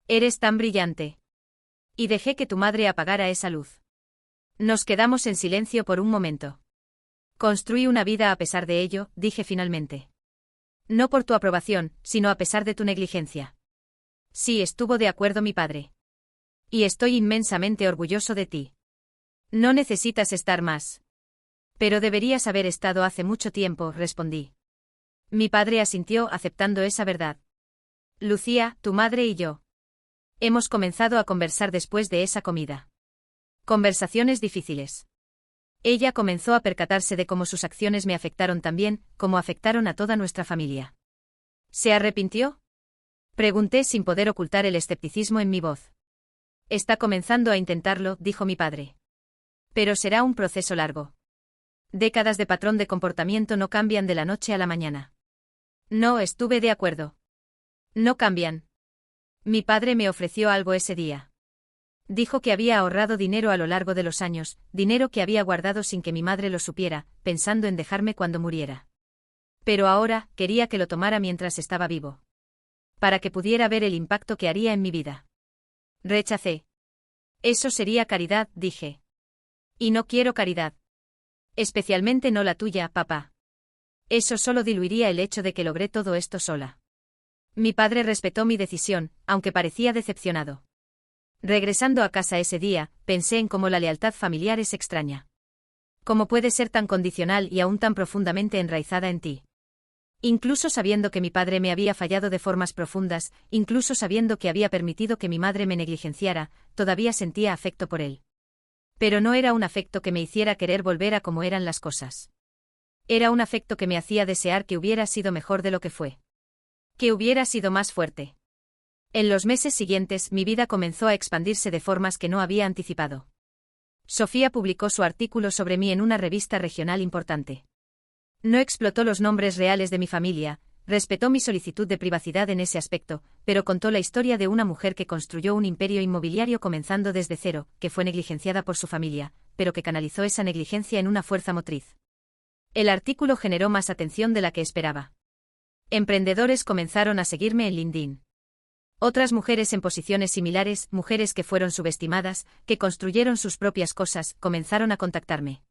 Eres tan brillante. Y dejé que tu madre apagara esa luz. Nos quedamos en silencio por un momento. Construí una vida a pesar de ello, dije finalmente. No por tu aprobación, sino a pesar de tu negligencia. Sí, estuvo de acuerdo mi padre. Y estoy inmensamente orgulloso de ti. No necesitas estar más. Pero deberías haber estado hace mucho tiempo, respondí. Mi padre asintió, aceptando esa verdad. Lucía, tu madre y yo. Hemos comenzado a conversar después de esa comida. Conversaciones difíciles. Ella comenzó a percatarse de cómo sus acciones me afectaron también, como afectaron a toda nuestra familia. ¿Se arrepintió? Pregunté sin poder ocultar el escepticismo en mi voz. Está comenzando a intentarlo, dijo mi padre. Pero será un proceso largo. Décadas de patrón de comportamiento no cambian de la noche a la mañana. No estuve de acuerdo. No cambian. Mi padre me ofreció algo ese día. Dijo que había ahorrado dinero a lo largo de los años, dinero que había guardado sin que mi madre lo supiera, pensando en dejarme cuando muriera. Pero ahora, quería que lo tomara mientras estaba vivo. Para que pudiera ver el impacto que haría en mi vida. Rechacé. Eso sería caridad, dije. Y no quiero caridad. Especialmente no la tuya, papá. Eso solo diluiría el hecho de que logré todo esto sola. Mi padre respetó mi decisión, aunque parecía decepcionado. Regresando a casa ese día, pensé en cómo la lealtad familiar es extraña. Cómo puede ser tan condicional y aún tan profundamente enraizada en ti. Incluso sabiendo que mi padre me había fallado de formas profundas, incluso sabiendo que había permitido que mi madre me negligenciara, todavía sentía afecto por él. Pero no era un afecto que me hiciera querer volver a como eran las cosas. Era un afecto que me hacía desear que hubiera sido mejor de lo que fue. Que hubiera sido más fuerte. En los meses siguientes mi vida comenzó a expandirse de formas que no había anticipado. Sofía publicó su artículo sobre mí en una revista regional importante. No explotó los nombres reales de mi familia, respetó mi solicitud de privacidad en ese aspecto, pero contó la historia de una mujer que construyó un imperio inmobiliario comenzando desde cero, que fue negligenciada por su familia, pero que canalizó esa negligencia en una fuerza motriz. El artículo generó más atención de la que esperaba. Emprendedores comenzaron a seguirme en LinkedIn. Otras mujeres en posiciones similares, mujeres que fueron subestimadas, que construyeron sus propias cosas, comenzaron a contactarme.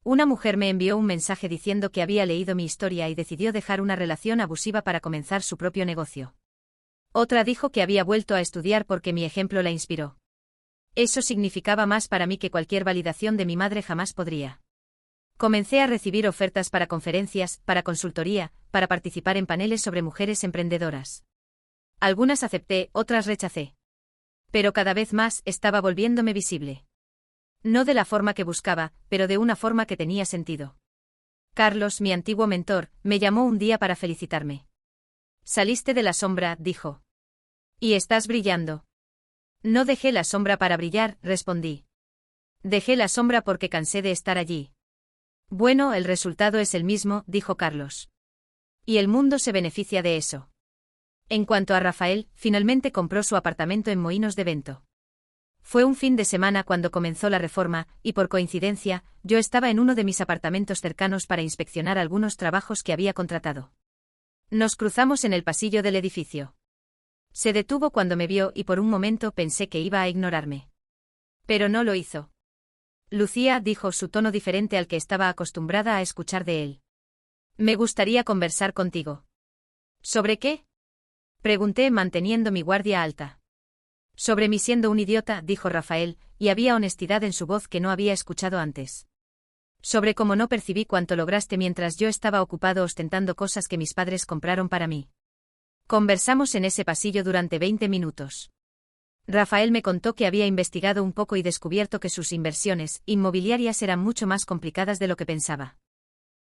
Una mujer me envió un mensaje diciendo que había leído mi historia y decidió dejar una relación abusiva para comenzar su propio negocio. Otra dijo que había vuelto a estudiar porque mi ejemplo la inspiró. Eso significaba más para mí que cualquier validación de mi madre jamás podría. Comencé a recibir ofertas para conferencias, para consultoría, para participar en paneles sobre mujeres emprendedoras. Algunas acepté, otras rechacé. Pero cada vez más estaba volviéndome visible. No de la forma que buscaba, pero de una forma que tenía sentido. Carlos, mi antiguo mentor, me llamó un día para felicitarme. Saliste de la sombra, dijo. Y estás brillando. No dejé la sombra para brillar, respondí. Dejé la sombra porque cansé de estar allí. Bueno, el resultado es el mismo, dijo Carlos. Y el mundo se beneficia de eso. En cuanto a Rafael, finalmente compró su apartamento en Moinhos de Vento. Fue un fin de semana cuando comenzó la reforma, y por coincidencia, yo estaba en uno de mis apartamentos cercanos para inspeccionar algunos trabajos que había contratado. Nos cruzamos en el pasillo del edificio. Se detuvo cuando me vio y por un momento pensé que iba a ignorarme. Pero no lo hizo. Lucía, dijo, su tono diferente al que estaba acostumbrada a escuchar de él. Me gustaría conversar contigo. ¿Sobre qué? Pregunté manteniendo mi guardia alta. Sobre mí siendo un idiota, dijo Rafael, y había honestidad en su voz que no había escuchado antes. Sobre cómo no percibí cuánto lograste mientras yo estaba ocupado ostentando cosas que mis padres compraron para mí. Conversamos en ese pasillo durante 20 minutos. Rafael me contó que había investigado un poco y descubierto que sus inversiones inmobiliarias eran mucho más complicadas de lo que pensaba.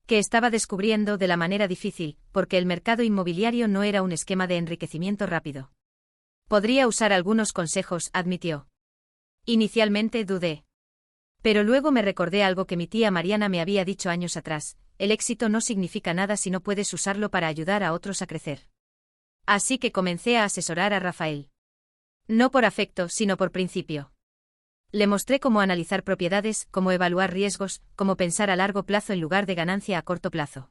Que estaba descubriendo de la manera difícil, porque el mercado inmobiliario no era un esquema de enriquecimiento rápido. Podría usar algunos consejos, admitió. Inicialmente dudé. Pero luego me recordé algo que mi tía Mariana me había dicho años atrás: el éxito no significa nada si no puedes usarlo para ayudar a otros a crecer. Así que comencé a asesorar a Rafael. No por afecto, sino por principio. Le mostré cómo analizar propiedades, cómo evaluar riesgos, cómo pensar a largo plazo en lugar de ganancia a corto plazo.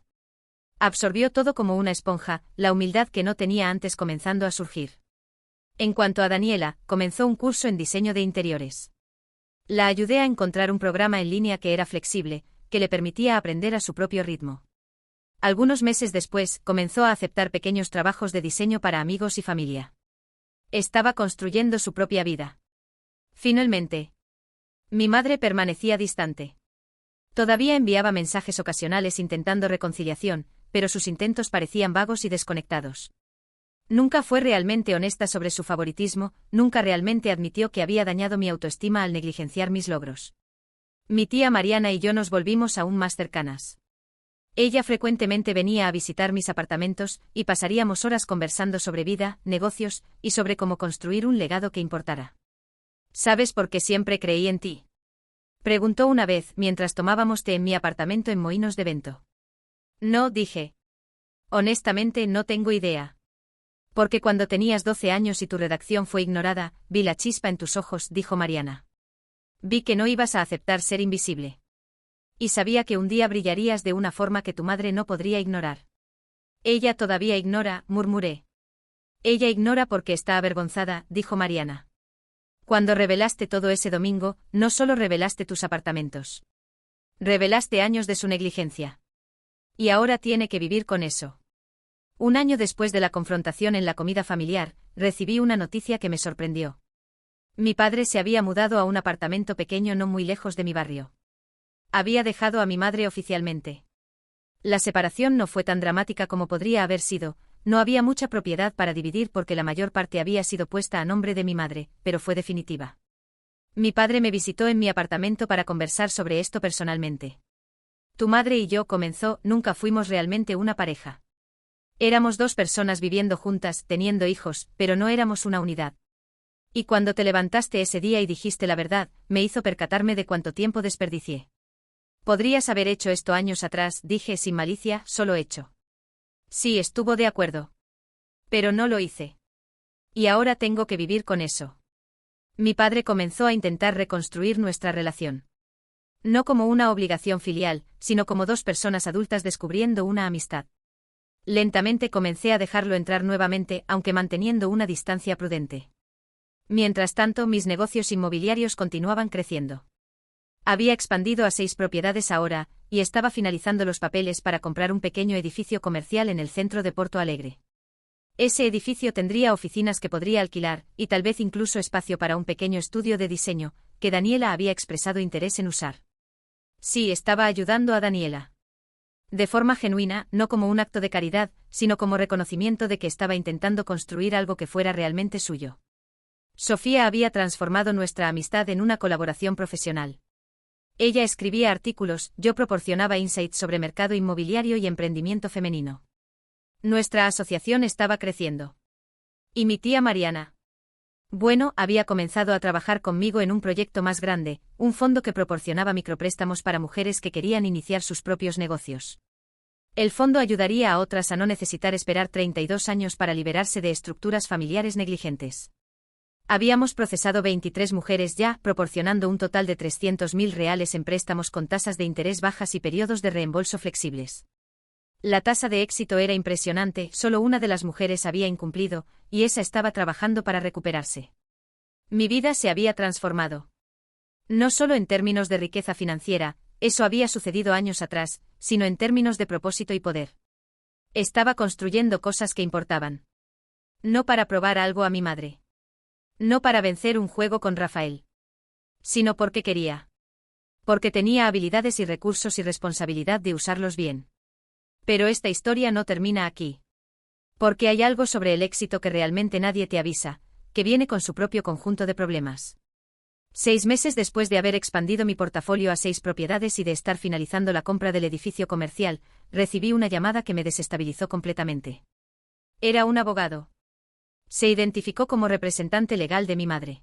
Absorbió todo como una esponja, la humildad que no tenía antes comenzando a surgir. En cuanto a Daniela, comenzó un curso en diseño de interiores. La ayudé a encontrar un programa en línea que era flexible, que le permitía aprender a su propio ritmo. Algunos meses después, comenzó a aceptar pequeños trabajos de diseño para amigos y familia. Estaba construyendo su propia vida. Finalmente, mi madre permanecía distante. Todavía enviaba mensajes ocasionales intentando reconciliación, pero sus intentos parecían vagos y desconectados. Nunca fue realmente honesta sobre su favoritismo, nunca realmente admitió que había dañado mi autoestima al negligenciar mis logros. Mi tía Mariana y yo nos volvimos aún más cercanas. Ella frecuentemente venía a visitar mis apartamentos, y pasaríamos horas conversando sobre vida, negocios, y sobre cómo construir un legado que importara. ¿Sabes por qué siempre creí en ti?, preguntó una vez mientras tomábamos té en mi apartamento en Moinhos de Vento. No, dije. Honestamente no tengo idea. Porque cuando tenías 12 años y tu redacción fue ignorada, vi la chispa en tus ojos, dijo Mariana. Vi que no ibas a aceptar ser invisible. Y sabía que un día brillarías de una forma que tu madre no podría ignorar. Ella todavía ignora, murmuré. Ella ignora porque está avergonzada, dijo Mariana. Cuando revelaste todo ese domingo, no solo revelaste tus apartamentos. Revelaste años de su negligencia. Y ahora tiene que vivir con eso. Un año después de la confrontación en la comida familiar, recibí una noticia que me sorprendió. Mi padre se había mudado a un apartamento pequeño no muy lejos de mi barrio. Había dejado a mi madre oficialmente. La separación no fue tan dramática como podría haber sido, no había mucha propiedad para dividir porque la mayor parte había sido puesta a nombre de mi madre, pero fue definitiva. Mi padre me visitó en mi apartamento para conversar sobre esto personalmente. Tu madre y yo, comenzó, nunca fuimos realmente una pareja. Éramos dos personas viviendo juntas, teniendo hijos, pero no éramos una unidad. Y cuando te levantaste ese día y dijiste la verdad, me hizo percatarme de cuánto tiempo desperdicié. Podrías haber hecho esto años atrás, dije sin malicia, solo hecho. Sí, estuvo de acuerdo. Pero no lo hice. Y ahora tengo que vivir con eso. Mi padre comenzó a intentar reconstruir nuestra relación. No como una obligación filial, sino como dos personas adultas descubriendo una amistad. Lentamente comencé a dejarlo entrar nuevamente, aunque manteniendo una distancia prudente. Mientras tanto, mis negocios inmobiliarios continuaban creciendo. Había expandido a 6 propiedades ahora, y estaba finalizando los papeles para comprar un pequeño edificio comercial en el centro de Porto Alegre. Ese edificio tendría oficinas que podría alquilar, y tal vez incluso espacio para un pequeño estudio de diseño, que Daniela había expresado interés en usar. Sí, estaba ayudando a Daniela. De forma genuina, no como un acto de caridad, sino como reconocimiento de que estaba intentando construir algo que fuera realmente suyo. Sofía había transformado nuestra amistad en una colaboración profesional. Ella escribía artículos, yo proporcionaba insights sobre mercado inmobiliario y emprendimiento femenino. Nuestra asociación estaba creciendo. ¿Y mi tía Mariana? Bueno, había comenzado a trabajar conmigo en un proyecto más grande, un fondo que proporcionaba micropréstamos para mujeres que querían iniciar sus propios negocios. El fondo ayudaría a otras a no necesitar esperar 32 años para liberarse de estructuras familiares negligentes. Habíamos procesado 23 mujeres ya, proporcionando un total de 300.000 reales en préstamos con tasas de interés bajas y periodos de reembolso flexibles. La tasa de éxito era impresionante, solo una de las mujeres había incumplido, y esa estaba trabajando para recuperarse. Mi vida se había transformado. No solo en términos de riqueza financiera, eso había sucedido años atrás, sino en términos de propósito y poder. Estaba construyendo cosas que importaban. No para probar algo a mi madre. No para vencer un juego con Rafael. Sino porque quería. Porque tenía habilidades y recursos y responsabilidad de usarlos bien. Pero esta historia no termina aquí. Porque hay algo sobre el éxito que realmente nadie te avisa, que viene con su propio conjunto de problemas. 6 meses después de haber expandido mi portafolio a 6 propiedades y de estar finalizando la compra del edificio comercial, recibí una llamada que me desestabilizó completamente. Era un abogado. Se identificó como representante legal de mi madre.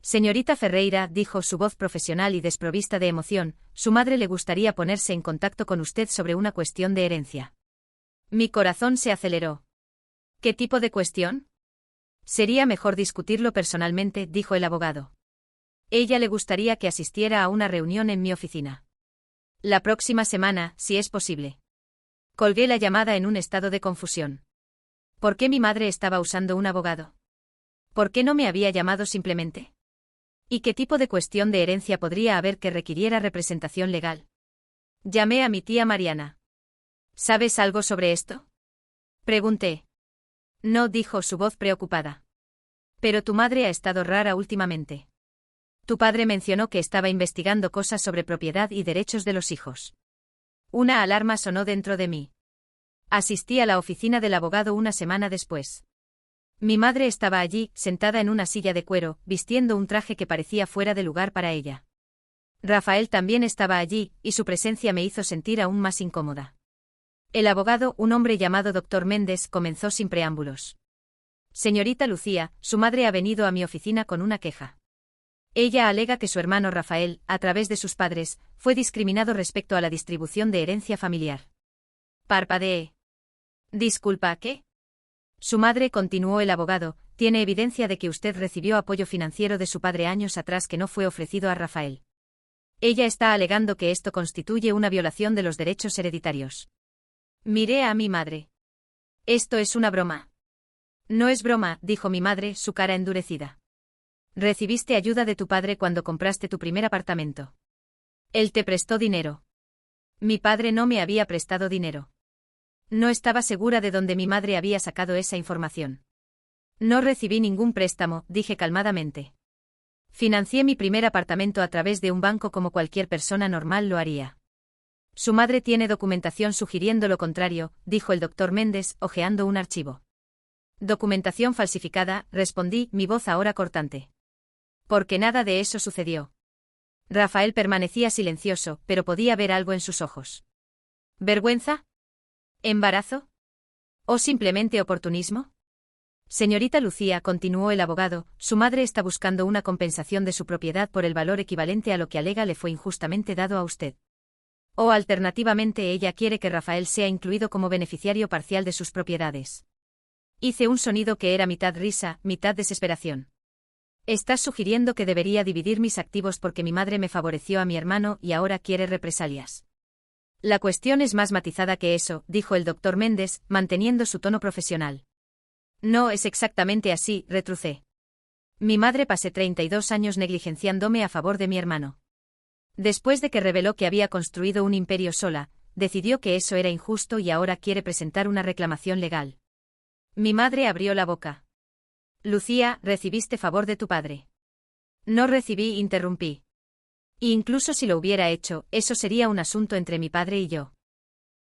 Señorita Ferreira, dijo su voz profesional y desprovista de emoción, su madre le gustaría ponerse en contacto con usted sobre una cuestión de herencia. Mi corazón se aceleró. ¿Qué tipo de cuestión? Sería mejor discutirlo personalmente, dijo el abogado. Ella le gustaría que asistiera a una reunión en mi oficina. La próxima semana, si es posible. Colgué la llamada en un estado de confusión. ¿Por qué mi madre estaba usando un abogado? ¿Por qué no me había llamado simplemente? ¿Y qué tipo de cuestión de herencia podría haber que requiriera representación legal? Llamé a mi tía Mariana. ¿Sabes algo sobre esto? Pregunté. No, dijo su voz preocupada. Pero tu madre ha estado rara últimamente. Tu padre mencionó que estaba investigando cosas sobre propiedad y derechos de los hijos. Una alarma sonó dentro de mí. Asistí a la oficina del abogado una semana después. Mi madre estaba allí, sentada en una silla de cuero, vistiendo un traje que parecía fuera de lugar para ella. Rafael también estaba allí, y su presencia me hizo sentir aún más incómoda. El abogado, un hombre llamado Dr. Méndez, comenzó sin preámbulos. Señorita Lucía, su madre ha venido a mi oficina con una queja. Ella alega que su hermano Rafael, a través de sus padres, fue discriminado respecto a la distribución de herencia familiar. Parpadeé. Disculpa, ¿qué? Su madre, continuó el abogado, tiene evidencia de que usted recibió apoyo financiero de su padre años atrás que no fue ofrecido a Rafael. Ella está alegando que esto constituye una violación de los derechos hereditarios. Miré a mi madre. Esto es una broma. No es broma, dijo mi madre, su cara endurecida. Recibiste ayuda de tu padre cuando compraste tu primer apartamento. Él te prestó dinero. Mi padre no me había prestado dinero. No estaba segura de dónde mi madre había sacado esa información. No recibí ningún préstamo, dije calmadamente. Financié mi primer apartamento a través de un banco como cualquier persona normal lo haría. Su madre tiene documentación sugiriendo lo contrario, dijo el doctor Méndez, hojeando un archivo. Documentación falsificada, respondí, mi voz ahora cortante. Porque nada de eso sucedió. Rafael permanecía silencioso, pero podía ver algo en sus ojos. ¿Vergüenza? ¿Embarazo? ¿O simplemente oportunismo? Señorita Lucía, continuó el abogado, su madre está buscando una compensación de su propiedad por el valor equivalente a lo que alega le fue injustamente dado a usted. O alternativamente ella quiere que Rafael sea incluido como beneficiario parcial de sus propiedades. Hice un sonido que era mitad risa, mitad desesperación. Estás sugiriendo que debería dividir mis activos porque mi madre me favoreció a mi hermano y ahora quiere represalias. La cuestión es más matizada que eso, dijo el doctor Méndez, manteniendo su tono profesional. No es exactamente así, retrucé. Mi madre pasé 32 años negligenciándome a favor de mi hermano. Después de que reveló que había construido un imperio sola, decidió que eso era injusto y ahora quiere presentar una reclamación legal. Mi madre abrió la boca. Lucía, recibiste favor de tu padre. No recibí, interrumpí. E incluso si lo hubiera hecho, eso sería un asunto entre mi padre y yo.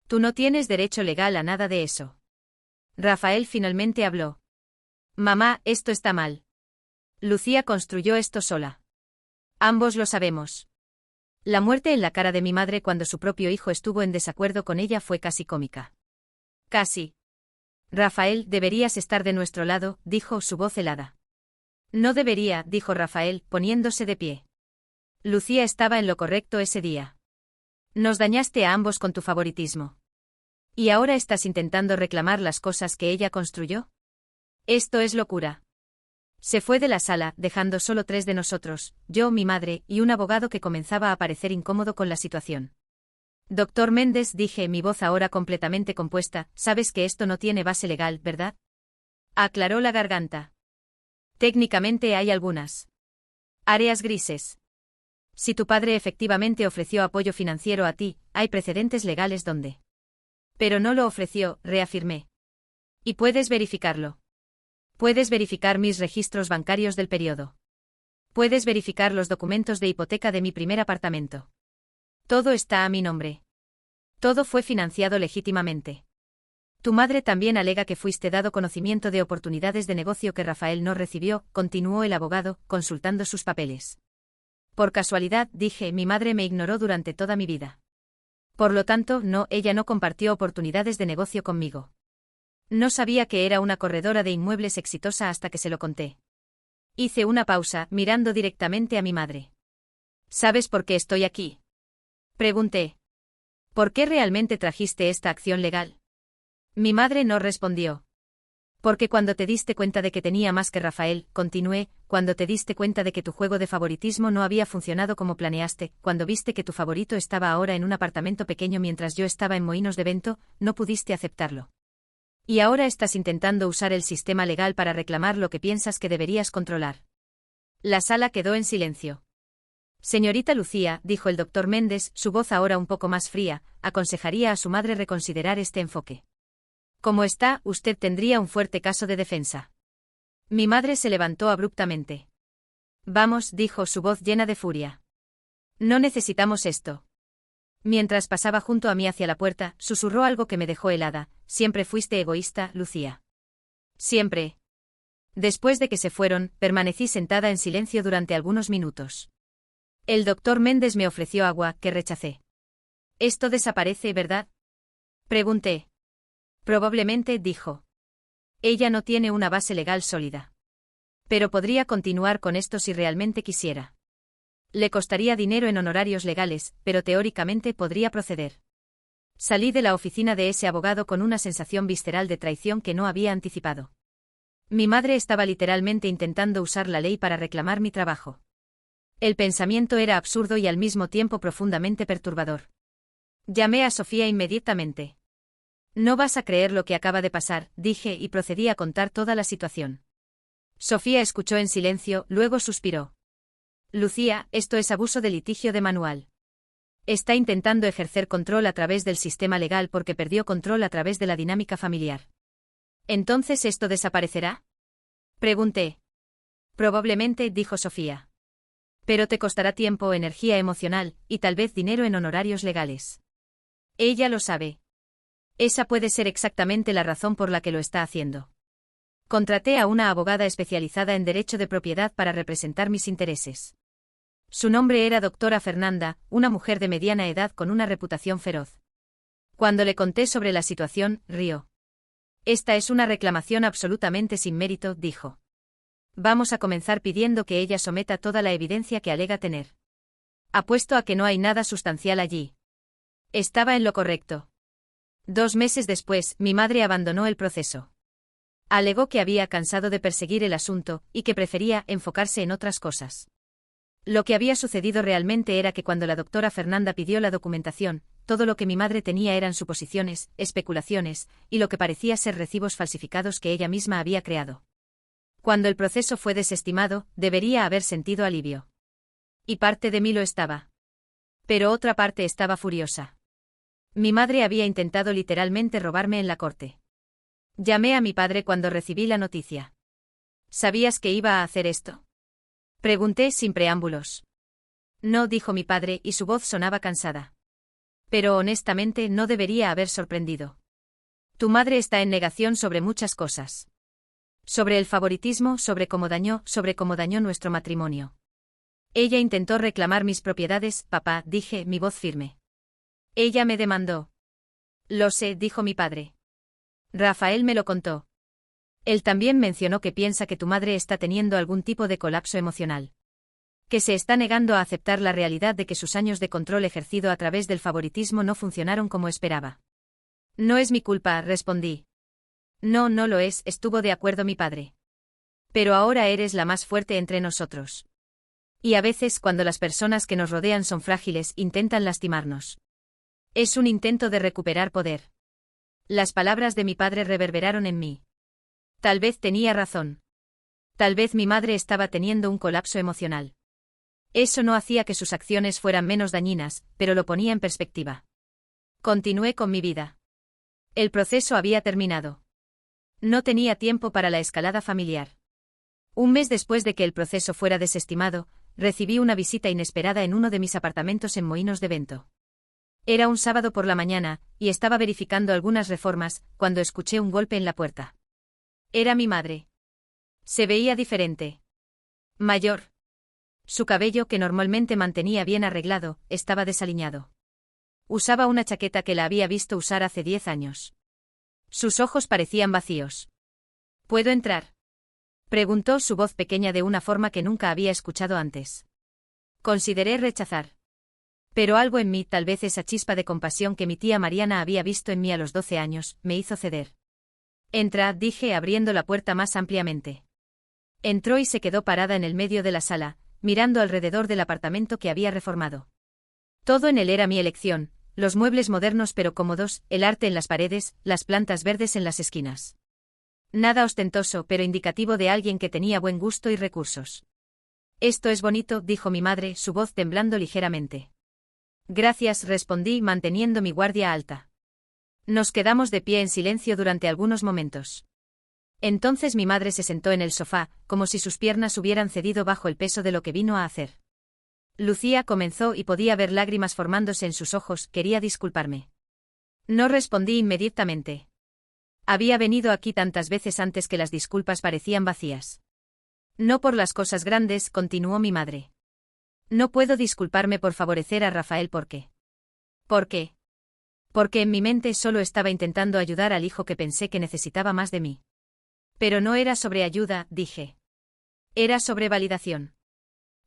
Tú no tienes derecho legal a nada de eso. Rafael finalmente habló. Mamá, esto está mal. Lucía construyó esto sola. Ambos lo sabemos. La muerte en la cara de mi madre cuando su propio hijo estuvo en desacuerdo con ella fue casi cómica. Casi. Rafael, deberías estar de nuestro lado, dijo su voz helada. No debería, dijo Rafael, poniéndose de pie. Lucía estaba en lo correcto ese día. Nos dañaste a ambos con tu favoritismo. ¿Y ahora estás intentando reclamar las cosas que ella construyó? Esto es locura. Se fue de la sala, dejando solo 3 de nosotros, yo, mi madre, y un abogado que comenzaba a parecer incómodo con la situación. Doctor Méndez, dije, mi voz ahora completamente compuesta, sabes que esto no tiene base legal, ¿verdad? Aclaró la garganta. Técnicamente hay algunas áreas grises. Si tu padre efectivamente ofreció apoyo financiero a ti, hay precedentes legales donde. Pero no lo ofreció, reafirmé. Y puedes verificarlo. Puedes verificar mis registros bancarios del periodo. Puedes verificar los documentos de hipoteca de mi primer apartamento. Todo está a mi nombre. Todo fue financiado legítimamente. Tu madre también alega que fuiste dado conocimiento de oportunidades de negocio que Rafael no recibió, continuó el abogado, consultando sus papeles. Por casualidad, dije, mi madre me ignoró durante toda mi vida. Por lo tanto, no, ella no compartió oportunidades de negocio conmigo. No sabía que era una corredora de inmuebles exitosa hasta que se lo conté. Hice una pausa, mirando directamente a mi madre. ¿Sabes por qué estoy aquí? Pregunté. ¿Por qué realmente trajiste esta acción legal? Mi madre no respondió. Porque cuando te diste cuenta de que tenía más que Rafael, continué, cuando te diste cuenta de que tu juego de favoritismo no había funcionado como planeaste, cuando viste que tu favorito estaba ahora en un apartamento pequeño mientras yo estaba en Moinhos de Vento, no pudiste aceptarlo. Y ahora estás intentando usar el sistema legal para reclamar lo que piensas que deberías controlar. La sala quedó en silencio. Señorita Lucía, dijo el doctor Méndez, su voz ahora un poco más fría, aconsejaría a su madre reconsiderar este enfoque. Como está, usted tendría un fuerte caso de defensa. Mi madre se levantó abruptamente. Vamos, dijo su voz llena de furia. No necesitamos esto. Mientras pasaba junto a mí hacia la puerta, susurró algo que me dejó helada. Siempre fuiste egoísta, Lucía. Siempre. Después de que se fueron, permanecí sentada en silencio durante algunos minutos. El doctor Méndez me ofreció agua, que rechacé. ¿Esto desaparece, verdad? Pregunté. Probablemente, dijo. Ella no tiene una base legal sólida. Pero podría continuar con esto si realmente quisiera. Le costaría dinero en honorarios legales, pero teóricamente podría proceder. Salí de la oficina de ese abogado con una sensación visceral de traición que no había anticipado. Mi madre estaba literalmente intentando usar la ley para reclamar mi trabajo. El pensamiento era absurdo y al mismo tiempo profundamente perturbador. Llamé a Sofía inmediatamente. No vas a creer lo que acaba de pasar, dije y procedí a contar toda la situación. Sofía escuchó en silencio, luego suspiró. Lucía, esto es abuso de litigio de manual. Está intentando ejercer control a través del sistema legal porque perdió control a través de la dinámica familiar. ¿Entonces esto desaparecerá? Pregunté. Probablemente, dijo Sofía. Pero te costará tiempo, energía emocional, y tal vez dinero en honorarios legales. Ella lo sabe. Esa puede ser exactamente la razón por la que lo está haciendo. Contraté a una abogada especializada en derecho de propiedad para representar mis intereses. Su nombre era doctora Fernanda, una mujer de mediana edad con una reputación feroz. Cuando le conté sobre la situación, rió. Esta es una reclamación absolutamente sin mérito, dijo. Vamos a comenzar pidiendo que ella someta toda la evidencia que alega tener. Apuesto a que no hay nada sustancial allí. Estaba en lo correcto. 2 meses después, mi madre abandonó el proceso. Alegó que había cansado de perseguir el asunto y que prefería enfocarse en otras cosas. Lo que había sucedido realmente era que cuando la doctora Fernanda pidió la documentación, todo lo que mi madre tenía eran suposiciones, especulaciones, y lo que parecía ser recibos falsificados que ella misma había creado. Cuando el proceso fue desestimado, debería haber sentido alivio. Y parte de mí lo estaba. Pero otra parte estaba furiosa. Mi madre había intentado literalmente robarme en la corte. Llamé a mi padre cuando recibí la noticia. ¿Sabías que iba a hacer esto? Pregunté sin preámbulos. No, dijo mi padre, y su voz sonaba cansada. Pero honestamente no debería haber sorprendido. Tu madre está en negación sobre muchas cosas. Sobre el favoritismo, sobre cómo dañó nuestro matrimonio. Ella intentó reclamar mis propiedades, papá, dije, mi voz firme. Ella me demandó. Lo sé, dijo mi padre. Rafael me lo contó. Él también mencionó que piensa que tu madre está teniendo algún tipo de colapso emocional. Que se está negando a aceptar la realidad de que sus años de control ejercido a través del favoritismo no funcionaron como esperaba. No es mi culpa, respondí. No, no lo es, estuvo de acuerdo mi padre. Pero ahora eres la más fuerte entre nosotros. Y a veces, cuando las personas que nos rodean son frágiles, intentan lastimarnos. Es un intento de recuperar poder. Las palabras de mi padre reverberaron en mí. Tal vez tenía razón. Tal vez mi madre estaba teniendo un colapso emocional. Eso no hacía que sus acciones fueran menos dañinas, pero lo ponía en perspectiva. Continué con mi vida. El proceso había terminado. No tenía tiempo para la escalada familiar. Un mes después de que el proceso fuera desestimado, recibí una visita inesperada en uno de mis apartamentos en Moinhos de Vento. Era un sábado por la mañana, y estaba verificando algunas reformas, cuando escuché un golpe en la puerta. Era mi madre. Se veía diferente. Mayor. Su cabello, que normalmente mantenía bien arreglado, estaba desaliñado. Usaba una chaqueta que la había visto usar hace 10 años. Sus ojos parecían vacíos. ¿Puedo entrar?, preguntó su voz pequeña de una forma que nunca había escuchado antes. Consideré rechazar. Pero algo en mí, tal vez esa chispa de compasión que mi tía Mariana había visto en mí a los 12 años, me hizo ceder. Entra, dije abriendo la puerta más ampliamente. Entró y se quedó parada en el medio de la sala, mirando alrededor del apartamento que había reformado. Todo en él era mi elección, los muebles modernos pero cómodos, el arte en las paredes, las plantas verdes en las esquinas. Nada ostentoso, pero indicativo de alguien que tenía buen gusto y recursos. Esto es bonito, dijo mi madre, su voz temblando ligeramente. Gracias, respondí, manteniendo mi guardia alta. Nos quedamos de pie en silencio durante algunos momentos. Entonces mi madre se sentó en el sofá, como si sus piernas hubieran cedido bajo el peso de lo que vino a hacer. Lucía, comenzó, y podía ver lágrimas formándose en sus ojos, quería disculparme. No respondí inmediatamente. Había venido aquí tantas veces antes que las disculpas parecían vacías. No por las cosas grandes, continuó mi madre. No puedo disculparme por favorecer a Rafael, ¿por qué? ¿Por qué? Porque en mi mente solo estaba intentando ayudar al hijo que pensé que necesitaba más de mí. Pero no era sobre ayuda, dije. Era sobre validación.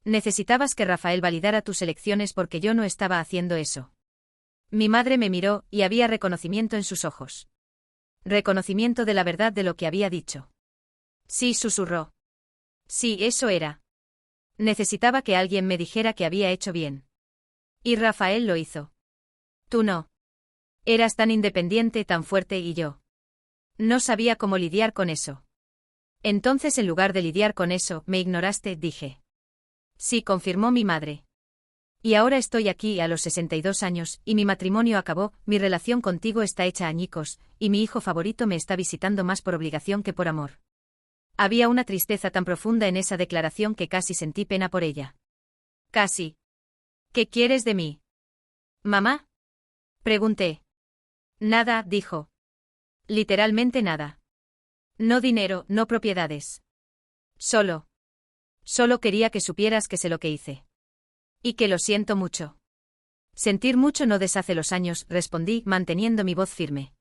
Necesitabas que Rafael validara tus elecciones porque yo no estaba haciendo eso. Mi madre me miró, y había reconocimiento en sus ojos. Reconocimiento de la verdad de lo que había dicho. Sí, susurró. Sí, eso era. Necesitaba que alguien me dijera que había hecho bien. Y Rafael lo hizo. Tú no. Eras tan independiente, tan fuerte, y yo. No sabía cómo lidiar con eso. Entonces, en lugar de lidiar con eso, me ignoraste, dije. Sí, confirmó mi madre. Y ahora estoy aquí a los 62 años, y mi matrimonio acabó, mi relación contigo está hecha añicos, y mi hijo favorito me está visitando más por obligación que por amor. Había una tristeza tan profunda en esa declaración que casi sentí pena por ella. Casi. ¿Qué quieres de mí? ¿Mamá?, pregunté. Nada, dijo. Literalmente nada. No dinero, no propiedades. Solo quería que supieras que sé lo que hice. Y que lo siento mucho. Sentir mucho no deshace los años, respondí, manteniendo mi voz firme.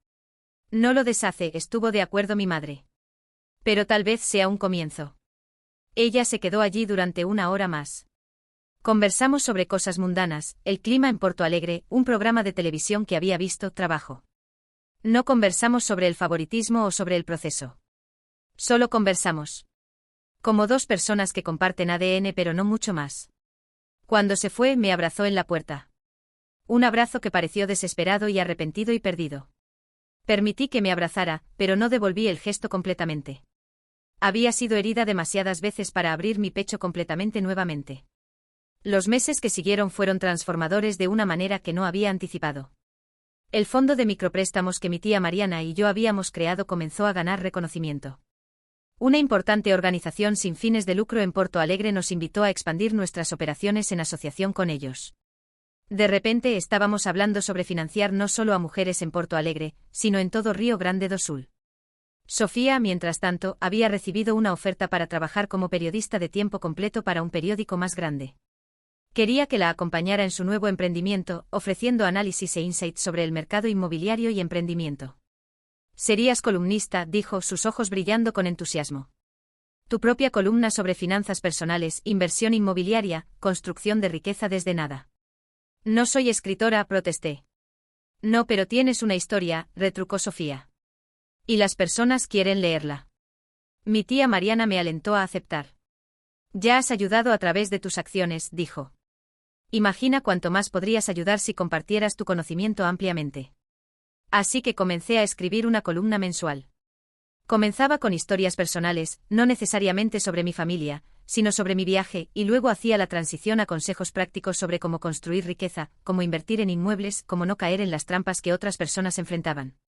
No lo deshace, estuvo de acuerdo mi madre. Pero tal vez sea un comienzo. Ella se quedó allí durante 1 hora más. Conversamos sobre cosas mundanas, el clima en Porto Alegre, un programa de televisión que había visto, trabajo. No conversamos sobre el favoritismo o sobre el proceso. Solo conversamos. Como dos personas que comparten ADN pero no mucho más. Cuando se fue, me abrazó en la puerta. Un abrazo que pareció desesperado y arrepentido y perdido. Permití que me abrazara, pero no devolví el gesto completamente. Había sido herida demasiadas veces para abrir mi pecho completamente nuevamente. Los meses que siguieron fueron transformadores de una manera que no había anticipado. El fondo de micropréstamos que mi tía Mariana y yo habíamos creado comenzó a ganar reconocimiento. Una importante organización sin fines de lucro en Porto Alegre nos invitó a expandir nuestras operaciones en asociación con ellos. De repente estábamos hablando sobre financiar no solo a mujeres en Porto Alegre, sino en todo Río Grande do Sul. Sofía, mientras tanto, había recibido una oferta para trabajar como periodista de tiempo completo para un periódico más grande. Quería que la acompañara en su nuevo emprendimiento, ofreciendo análisis e insights sobre el mercado inmobiliario y emprendimiento. Serías columnista, dijo, sus ojos brillando con entusiasmo. Tu propia columna sobre finanzas personales, inversión inmobiliaria, construcción de riqueza desde nada. No soy escritora, protesté. No, pero tienes una historia, retrucó Sofía. Y las personas quieren leerla. Mi tía Mariana me alentó a aceptar. Ya has ayudado a través de tus acciones, dijo. Imagina cuánto más podrías ayudar si compartieras tu conocimiento ampliamente. Así que comencé a escribir una columna mensual. Comenzaba con historias personales, no necesariamente sobre mi familia, sino sobre mi viaje, y luego hacía la transición a consejos prácticos sobre cómo construir riqueza, cómo invertir en inmuebles, cómo no caer en las trampas que otras personas enfrentaban.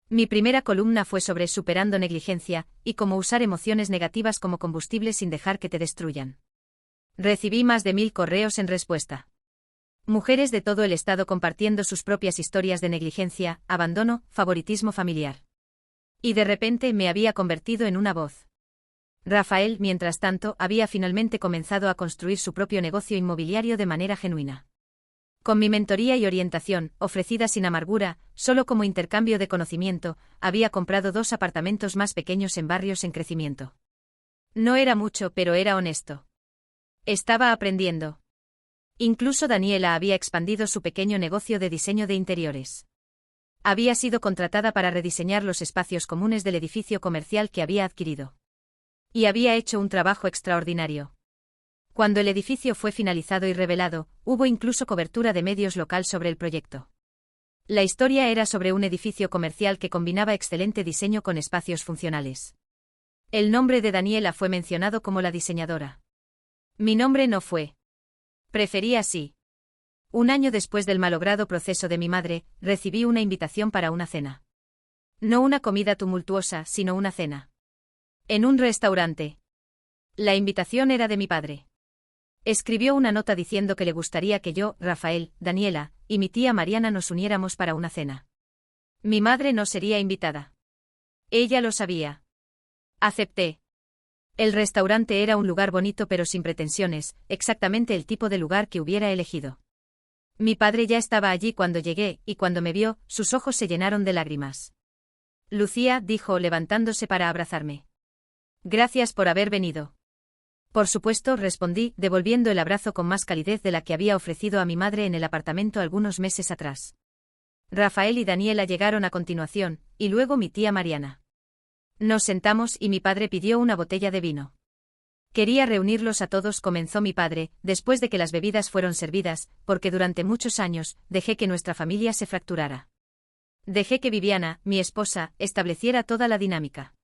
Mi primera columna fue sobre superando negligencia, y cómo usar emociones negativas como combustible sin dejar que te destruyan. Recibí más de 1000 correos en respuesta. Mujeres de todo el estado compartiendo sus propias historias de negligencia, abandono, favoritismo familiar. Y de repente me había convertido en una voz. Rafael, mientras tanto, había finalmente comenzado a construir su propio negocio inmobiliario de manera genuina. Con mi mentoría y orientación, ofrecida sin amargura, solo como intercambio de conocimiento, había comprado 2 apartamentos más pequeños en barrios en crecimiento. No era mucho, pero era honesto. Estaba aprendiendo. Incluso Daniela había expandido su pequeño negocio de diseño de interiores. Había sido contratada para rediseñar los espacios comunes del edificio comercial que había adquirido. Y había hecho un trabajo extraordinario. Cuando el edificio fue finalizado y revelado, hubo incluso cobertura de medios local sobre el proyecto. La historia era sobre un edificio comercial que combinaba excelente diseño con espacios funcionales. El nombre de Daniela fue mencionado como la diseñadora. Mi nombre no fue. Preferí así. Un año después del malogrado proceso de mi madre, recibí una invitación para una cena. No una comida tumultuosa, sino una cena. En un restaurante. La invitación era de mi padre. Escribió una nota diciendo que le gustaría que yo, Rafael, Daniela, y mi tía Mariana nos uniéramos para una cena. Mi madre no sería invitada. Ella lo sabía. Acepté. El restaurante era un lugar bonito pero sin pretensiones, exactamente el tipo de lugar que hubiera elegido. Mi padre ya estaba allí cuando llegué, y cuando me vio, sus ojos se llenaron de lágrimas. Lucía, dijo levantándose para abrazarme. Gracias por haber venido. Por supuesto, respondí, devolviendo el abrazo con más calidez de la que había ofrecido a mi madre en el apartamento algunos meses atrás. Rafael y Daniela llegaron a continuación, y luego mi tía Mariana. Nos sentamos y mi padre pidió una botella de vino. Quería reunirlos a todos, comenzó mi padre, después de que las bebidas fueron servidas, porque durante muchos años, dejé que nuestra familia se fracturara. Dejé que Viviana, mi esposa, estableciera toda la dinámica.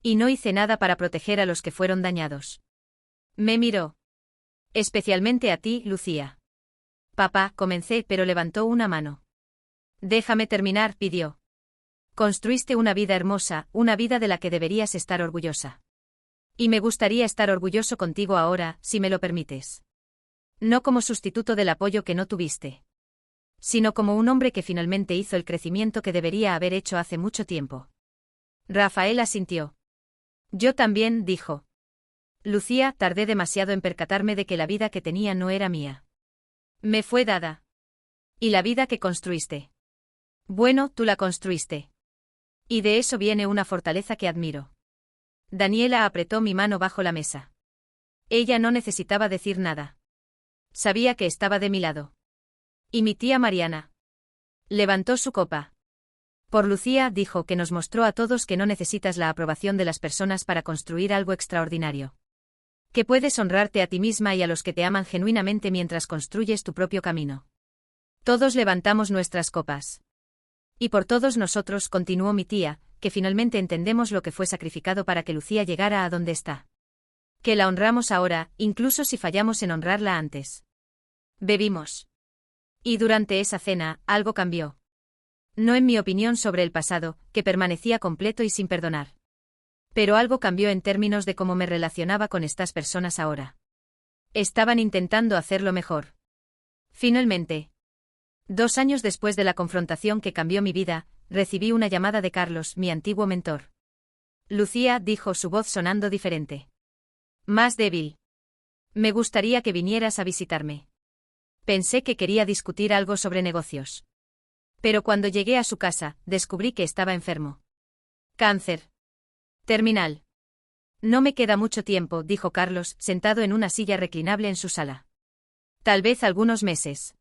Y no hice nada para proteger a los que fueron dañados. Me miró. Especialmente a ti, Lucía. Papá, comencé, pero levantó una mano. Déjame terminar, pidió. Construiste una vida hermosa, una vida de la que deberías estar orgullosa. Y me gustaría estar orgulloso contigo ahora, si me lo permites. No como sustituto del apoyo que no tuviste. Sino como un hombre que finalmente hizo el crecimiento que debería haber hecho hace mucho tiempo. Rafael asintió. Yo también, dijo. Lucía, tardé demasiado en percatarme de que la vida que tenía no era mía. Me fue dada. ¿Y la vida que construiste? Bueno, tú la construiste. Y de eso viene una fortaleza que admiro. Daniela apretó mi mano bajo la mesa. Ella no necesitaba decir nada. Sabía que estaba de mi lado. ¿Y mi tía Mariana? Levantó su copa. Por Lucía, dijo, que nos mostró a todos que no necesitas la aprobación de las personas para construir algo extraordinario. Que puedes honrarte a ti misma y a los que te aman genuinamente mientras construyes tu propio camino. Todos levantamos nuestras copas. Y por todos nosotros, continuó mi tía, que finalmente entendemos lo que fue sacrificado para que Lucía llegara a donde está. Que la honramos ahora, incluso si fallamos en honrarla antes. Bebimos. Y durante esa cena, algo cambió. No en mi opinión sobre el pasado, que permanecía completo y sin perdonar. Pero algo cambió en términos de cómo me relacionaba con estas personas ahora. Estaban intentando hacerlo mejor. Finalmente. 2 años después de la confrontación que cambió mi vida, recibí una llamada de Carlos, mi antiguo mentor. Lucía, dijo, su voz sonando diferente. Más débil. Me gustaría que vinieras a visitarme. Pensé que quería discutir algo sobre negocios. Pero cuando llegué a su casa, descubrí que estaba enfermo. Cáncer. Terminal. No me queda mucho tiempo, dijo Carlos, sentado en una silla reclinable en su sala. Tal vez algunos meses.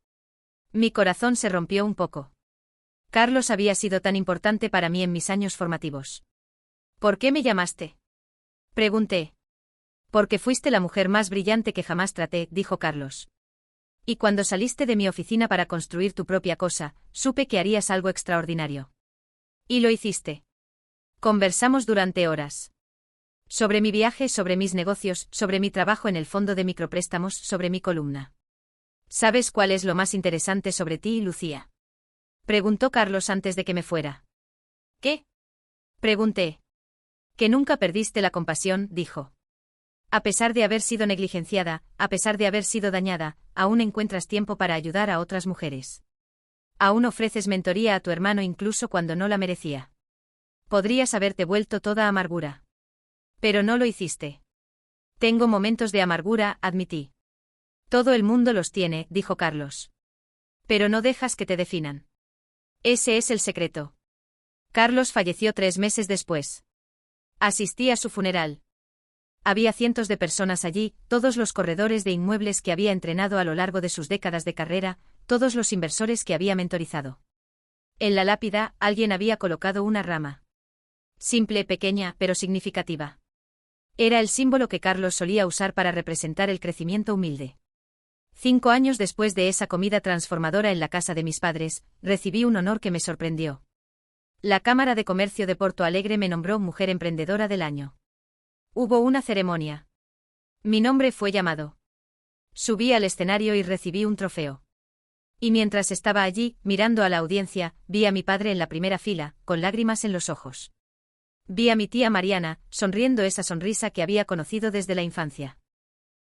Mi corazón se rompió un poco. Carlos había sido tan importante para mí en mis años formativos. ¿Por qué me llamaste? Pregunté. Porque fuiste la mujer más brillante que jamás traté, dijo Carlos. Y cuando saliste de mi oficina para construir tu propia cosa, supe que harías algo extraordinario. Y lo hiciste. Conversamos durante horas. Sobre mi viaje, sobre mis negocios, sobre mi trabajo en el fondo de micropréstamos, sobre mi columna. ¿Sabes cuál es lo más interesante sobre ti, Lucía? Preguntó Carlos antes de que me fuera. ¿Qué? Pregunté. Que nunca perdiste la compasión, dijo. A pesar de haber sido negligenciada, a pesar de haber sido dañada, aún encuentras tiempo para ayudar a otras mujeres. Aún ofreces mentoría a tu hermano incluso cuando no la merecía. Podrías haberte vuelto toda amargura. Pero no lo hiciste. Tengo momentos de amargura, admití. Todo el mundo los tiene, dijo Carlos. Pero no dejas que te definan. Ese es el secreto. Carlos falleció 3 meses después. Asistí a su funeral. Había cientos de personas allí, todos los corredores de inmuebles que había entrenado a lo largo de sus décadas de carrera, todos los inversores que había mentorizado. En la lápida, alguien había colocado una rama. Simple, pequeña, pero significativa. Era el símbolo que Carlos solía usar para representar el crecimiento humilde. 5 años después de esa comida transformadora en la casa de mis padres, recibí un honor que me sorprendió. La Cámara de Comercio de Porto Alegre me nombró Mujer Emprendedora del Año. Hubo una ceremonia. Mi nombre fue llamado. Subí al escenario y recibí un trofeo. Y mientras estaba allí, mirando a la audiencia, vi a mi padre en la primera fila, con lágrimas en los ojos. Vi a mi tía Mariana, sonriendo esa sonrisa que había conocido desde la infancia.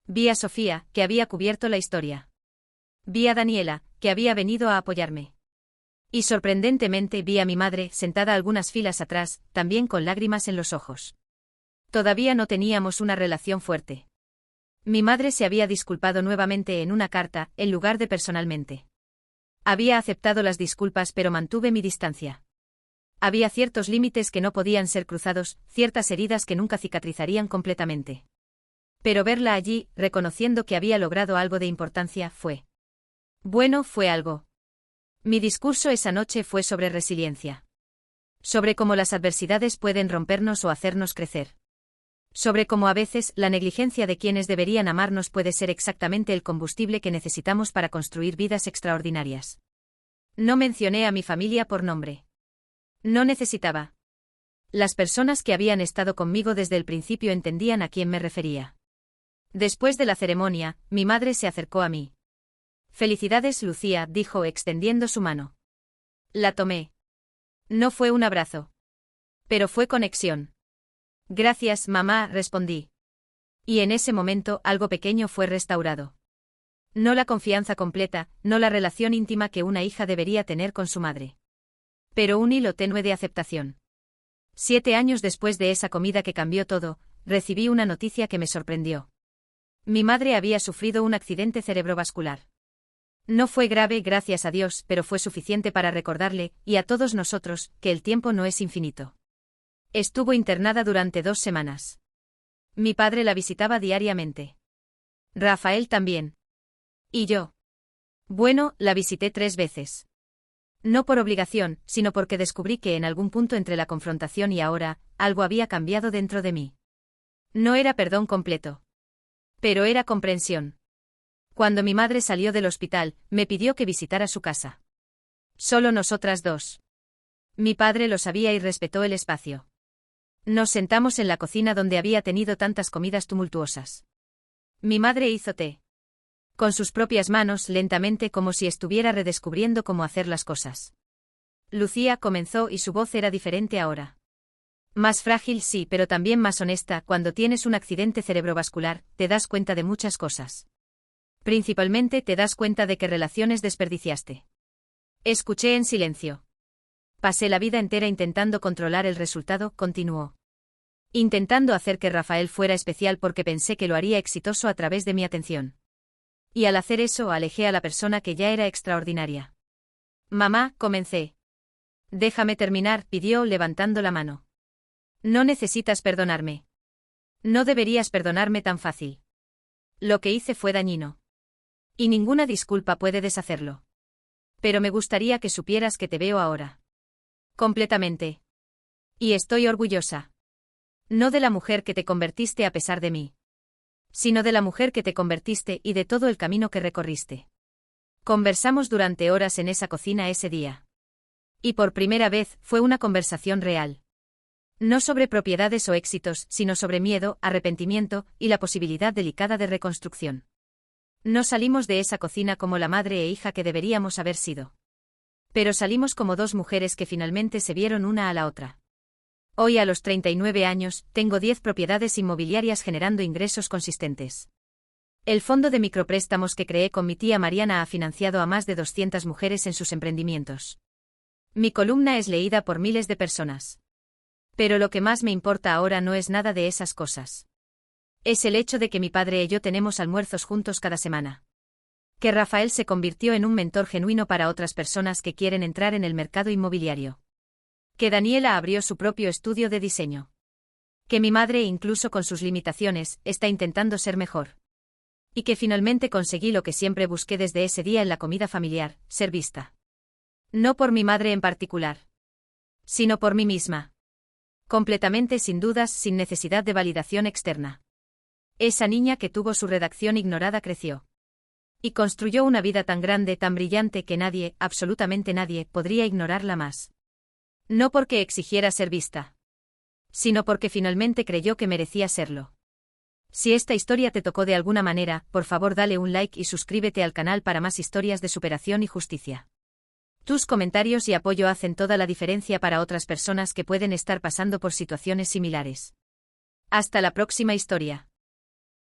Vi a Sofía, que había cubierto la historia. Vi a Daniela, que había venido a apoyarme. Y sorprendentemente vi a mi madre, sentada algunas filas atrás, también con lágrimas en los ojos. Todavía no teníamos una relación fuerte. Mi madre se había disculpado nuevamente en una carta, en lugar de personalmente. Había aceptado las disculpas pero mantuve mi distancia. Había ciertos límites que no podían ser cruzados, ciertas heridas que nunca cicatrizarían completamente. Pero verla allí, reconociendo que había logrado algo de importancia, fue. Bueno, fue algo. Mi discurso esa noche fue sobre resiliencia. Sobre cómo las adversidades pueden rompernos o hacernos crecer. Sobre cómo a veces la negligencia de quienes deberían amarnos puede ser exactamente el combustible que necesitamos para construir vidas extraordinarias. No mencioné a mi familia por nombre. No necesitaba. Las personas que habían estado conmigo desde el principio entendían a quién me refería. Después de la ceremonia, mi madre se acercó a mí. Felicidades, Lucía, dijo extendiendo su mano. La tomé. No fue un abrazo. Pero fue conexión. Gracias, mamá, respondí. Y en ese momento algo pequeño fue restaurado. No la confianza completa, no la relación íntima que una hija debería tener con su madre. Pero un hilo tenue de aceptación. 7 años después de esa comida que cambió todo, recibí una noticia que me sorprendió. Mi madre había sufrido un accidente cerebrovascular. No fue grave, gracias a Dios, pero fue suficiente para recordarle, y a todos nosotros, que el tiempo no es infinito. Estuvo internada durante 2 semanas. Mi padre la visitaba diariamente. Rafael también. ¿Y yo? Bueno, la visité 3 veces. No por obligación, sino porque descubrí que en algún punto entre la confrontación y ahora, algo había cambiado dentro de mí. No era perdón completo. Pero era comprensión. Cuando mi madre salió del hospital, me pidió que visitara su casa. Solo nosotras dos. Mi padre lo sabía y respetó el espacio. Nos sentamos en la cocina donde había tenido tantas comidas tumultuosas. Mi madre hizo té. Con sus propias manos, lentamente, como si estuviera redescubriendo cómo hacer las cosas. Lucía comenzó y su voz era diferente ahora. Más frágil sí, pero también más honesta. Cuando tienes un accidente cerebrovascular, te das cuenta de muchas cosas. Principalmente te das cuenta de qué relaciones desperdiciaste. Escuché en silencio. Pasé la vida entera intentando controlar el resultado, continuó. Intentando hacer que Rafael fuera especial porque pensé que lo haría exitoso a través de mi atención. Y al hacer eso alejé a la persona que ya era extraordinaria. Mamá, comencé. Déjame terminar, pidió levantando la mano. No necesitas perdonarme. No deberías perdonarme tan fácil. Lo que hice fue dañino. Y ninguna disculpa puede deshacerlo. Pero me gustaría que supieras que te veo ahora. Completamente. Y estoy orgullosa. No de la mujer que te convertiste a pesar de mí. Sino de la mujer que te convertiste y de todo el camino que recorriste. Conversamos durante horas en esa cocina ese día. Y por primera vez fue una conversación real. No sobre propiedades o éxitos, sino sobre miedo, arrepentimiento y la posibilidad delicada de reconstrucción. No salimos de esa cocina como la madre e hija que deberíamos haber sido. Pero salimos como dos mujeres que finalmente se vieron una a la otra. Hoy a los 39 años, tengo 10 propiedades inmobiliarias generando ingresos consistentes. El fondo de micropréstamos que creé con mi tía Mariana ha financiado a más de 200 mujeres en sus emprendimientos. Mi columna es leída por miles de personas. Pero lo que más me importa ahora no es nada de esas cosas. Es el hecho de que mi padre y yo tenemos almuerzos juntos cada semana. Que Rafael se convirtió en un mentor genuino para otras personas que quieren entrar en el mercado inmobiliario. Que Daniela abrió su propio estudio de diseño. Que mi madre, incluso con sus limitaciones, está intentando ser mejor. Y que finalmente conseguí lo que siempre busqué desde ese día en la comida familiar, ser vista. No por mi madre en particular. Sino por mí misma. Completamente sin dudas, sin necesidad de validación externa. Esa niña que tuvo su redacción ignorada creció. Y construyó una vida tan grande, tan brillante que nadie, absolutamente nadie, podría ignorarla más. No porque exigiera ser vista. Sino porque finalmente creyó que merecía serlo. Si esta historia te tocó de alguna manera, por favor dale un like y suscríbete al canal para más historias de superación y justicia. Tus comentarios y apoyo hacen toda la diferencia para otras personas que pueden estar pasando por situaciones similares. Hasta la próxima historia.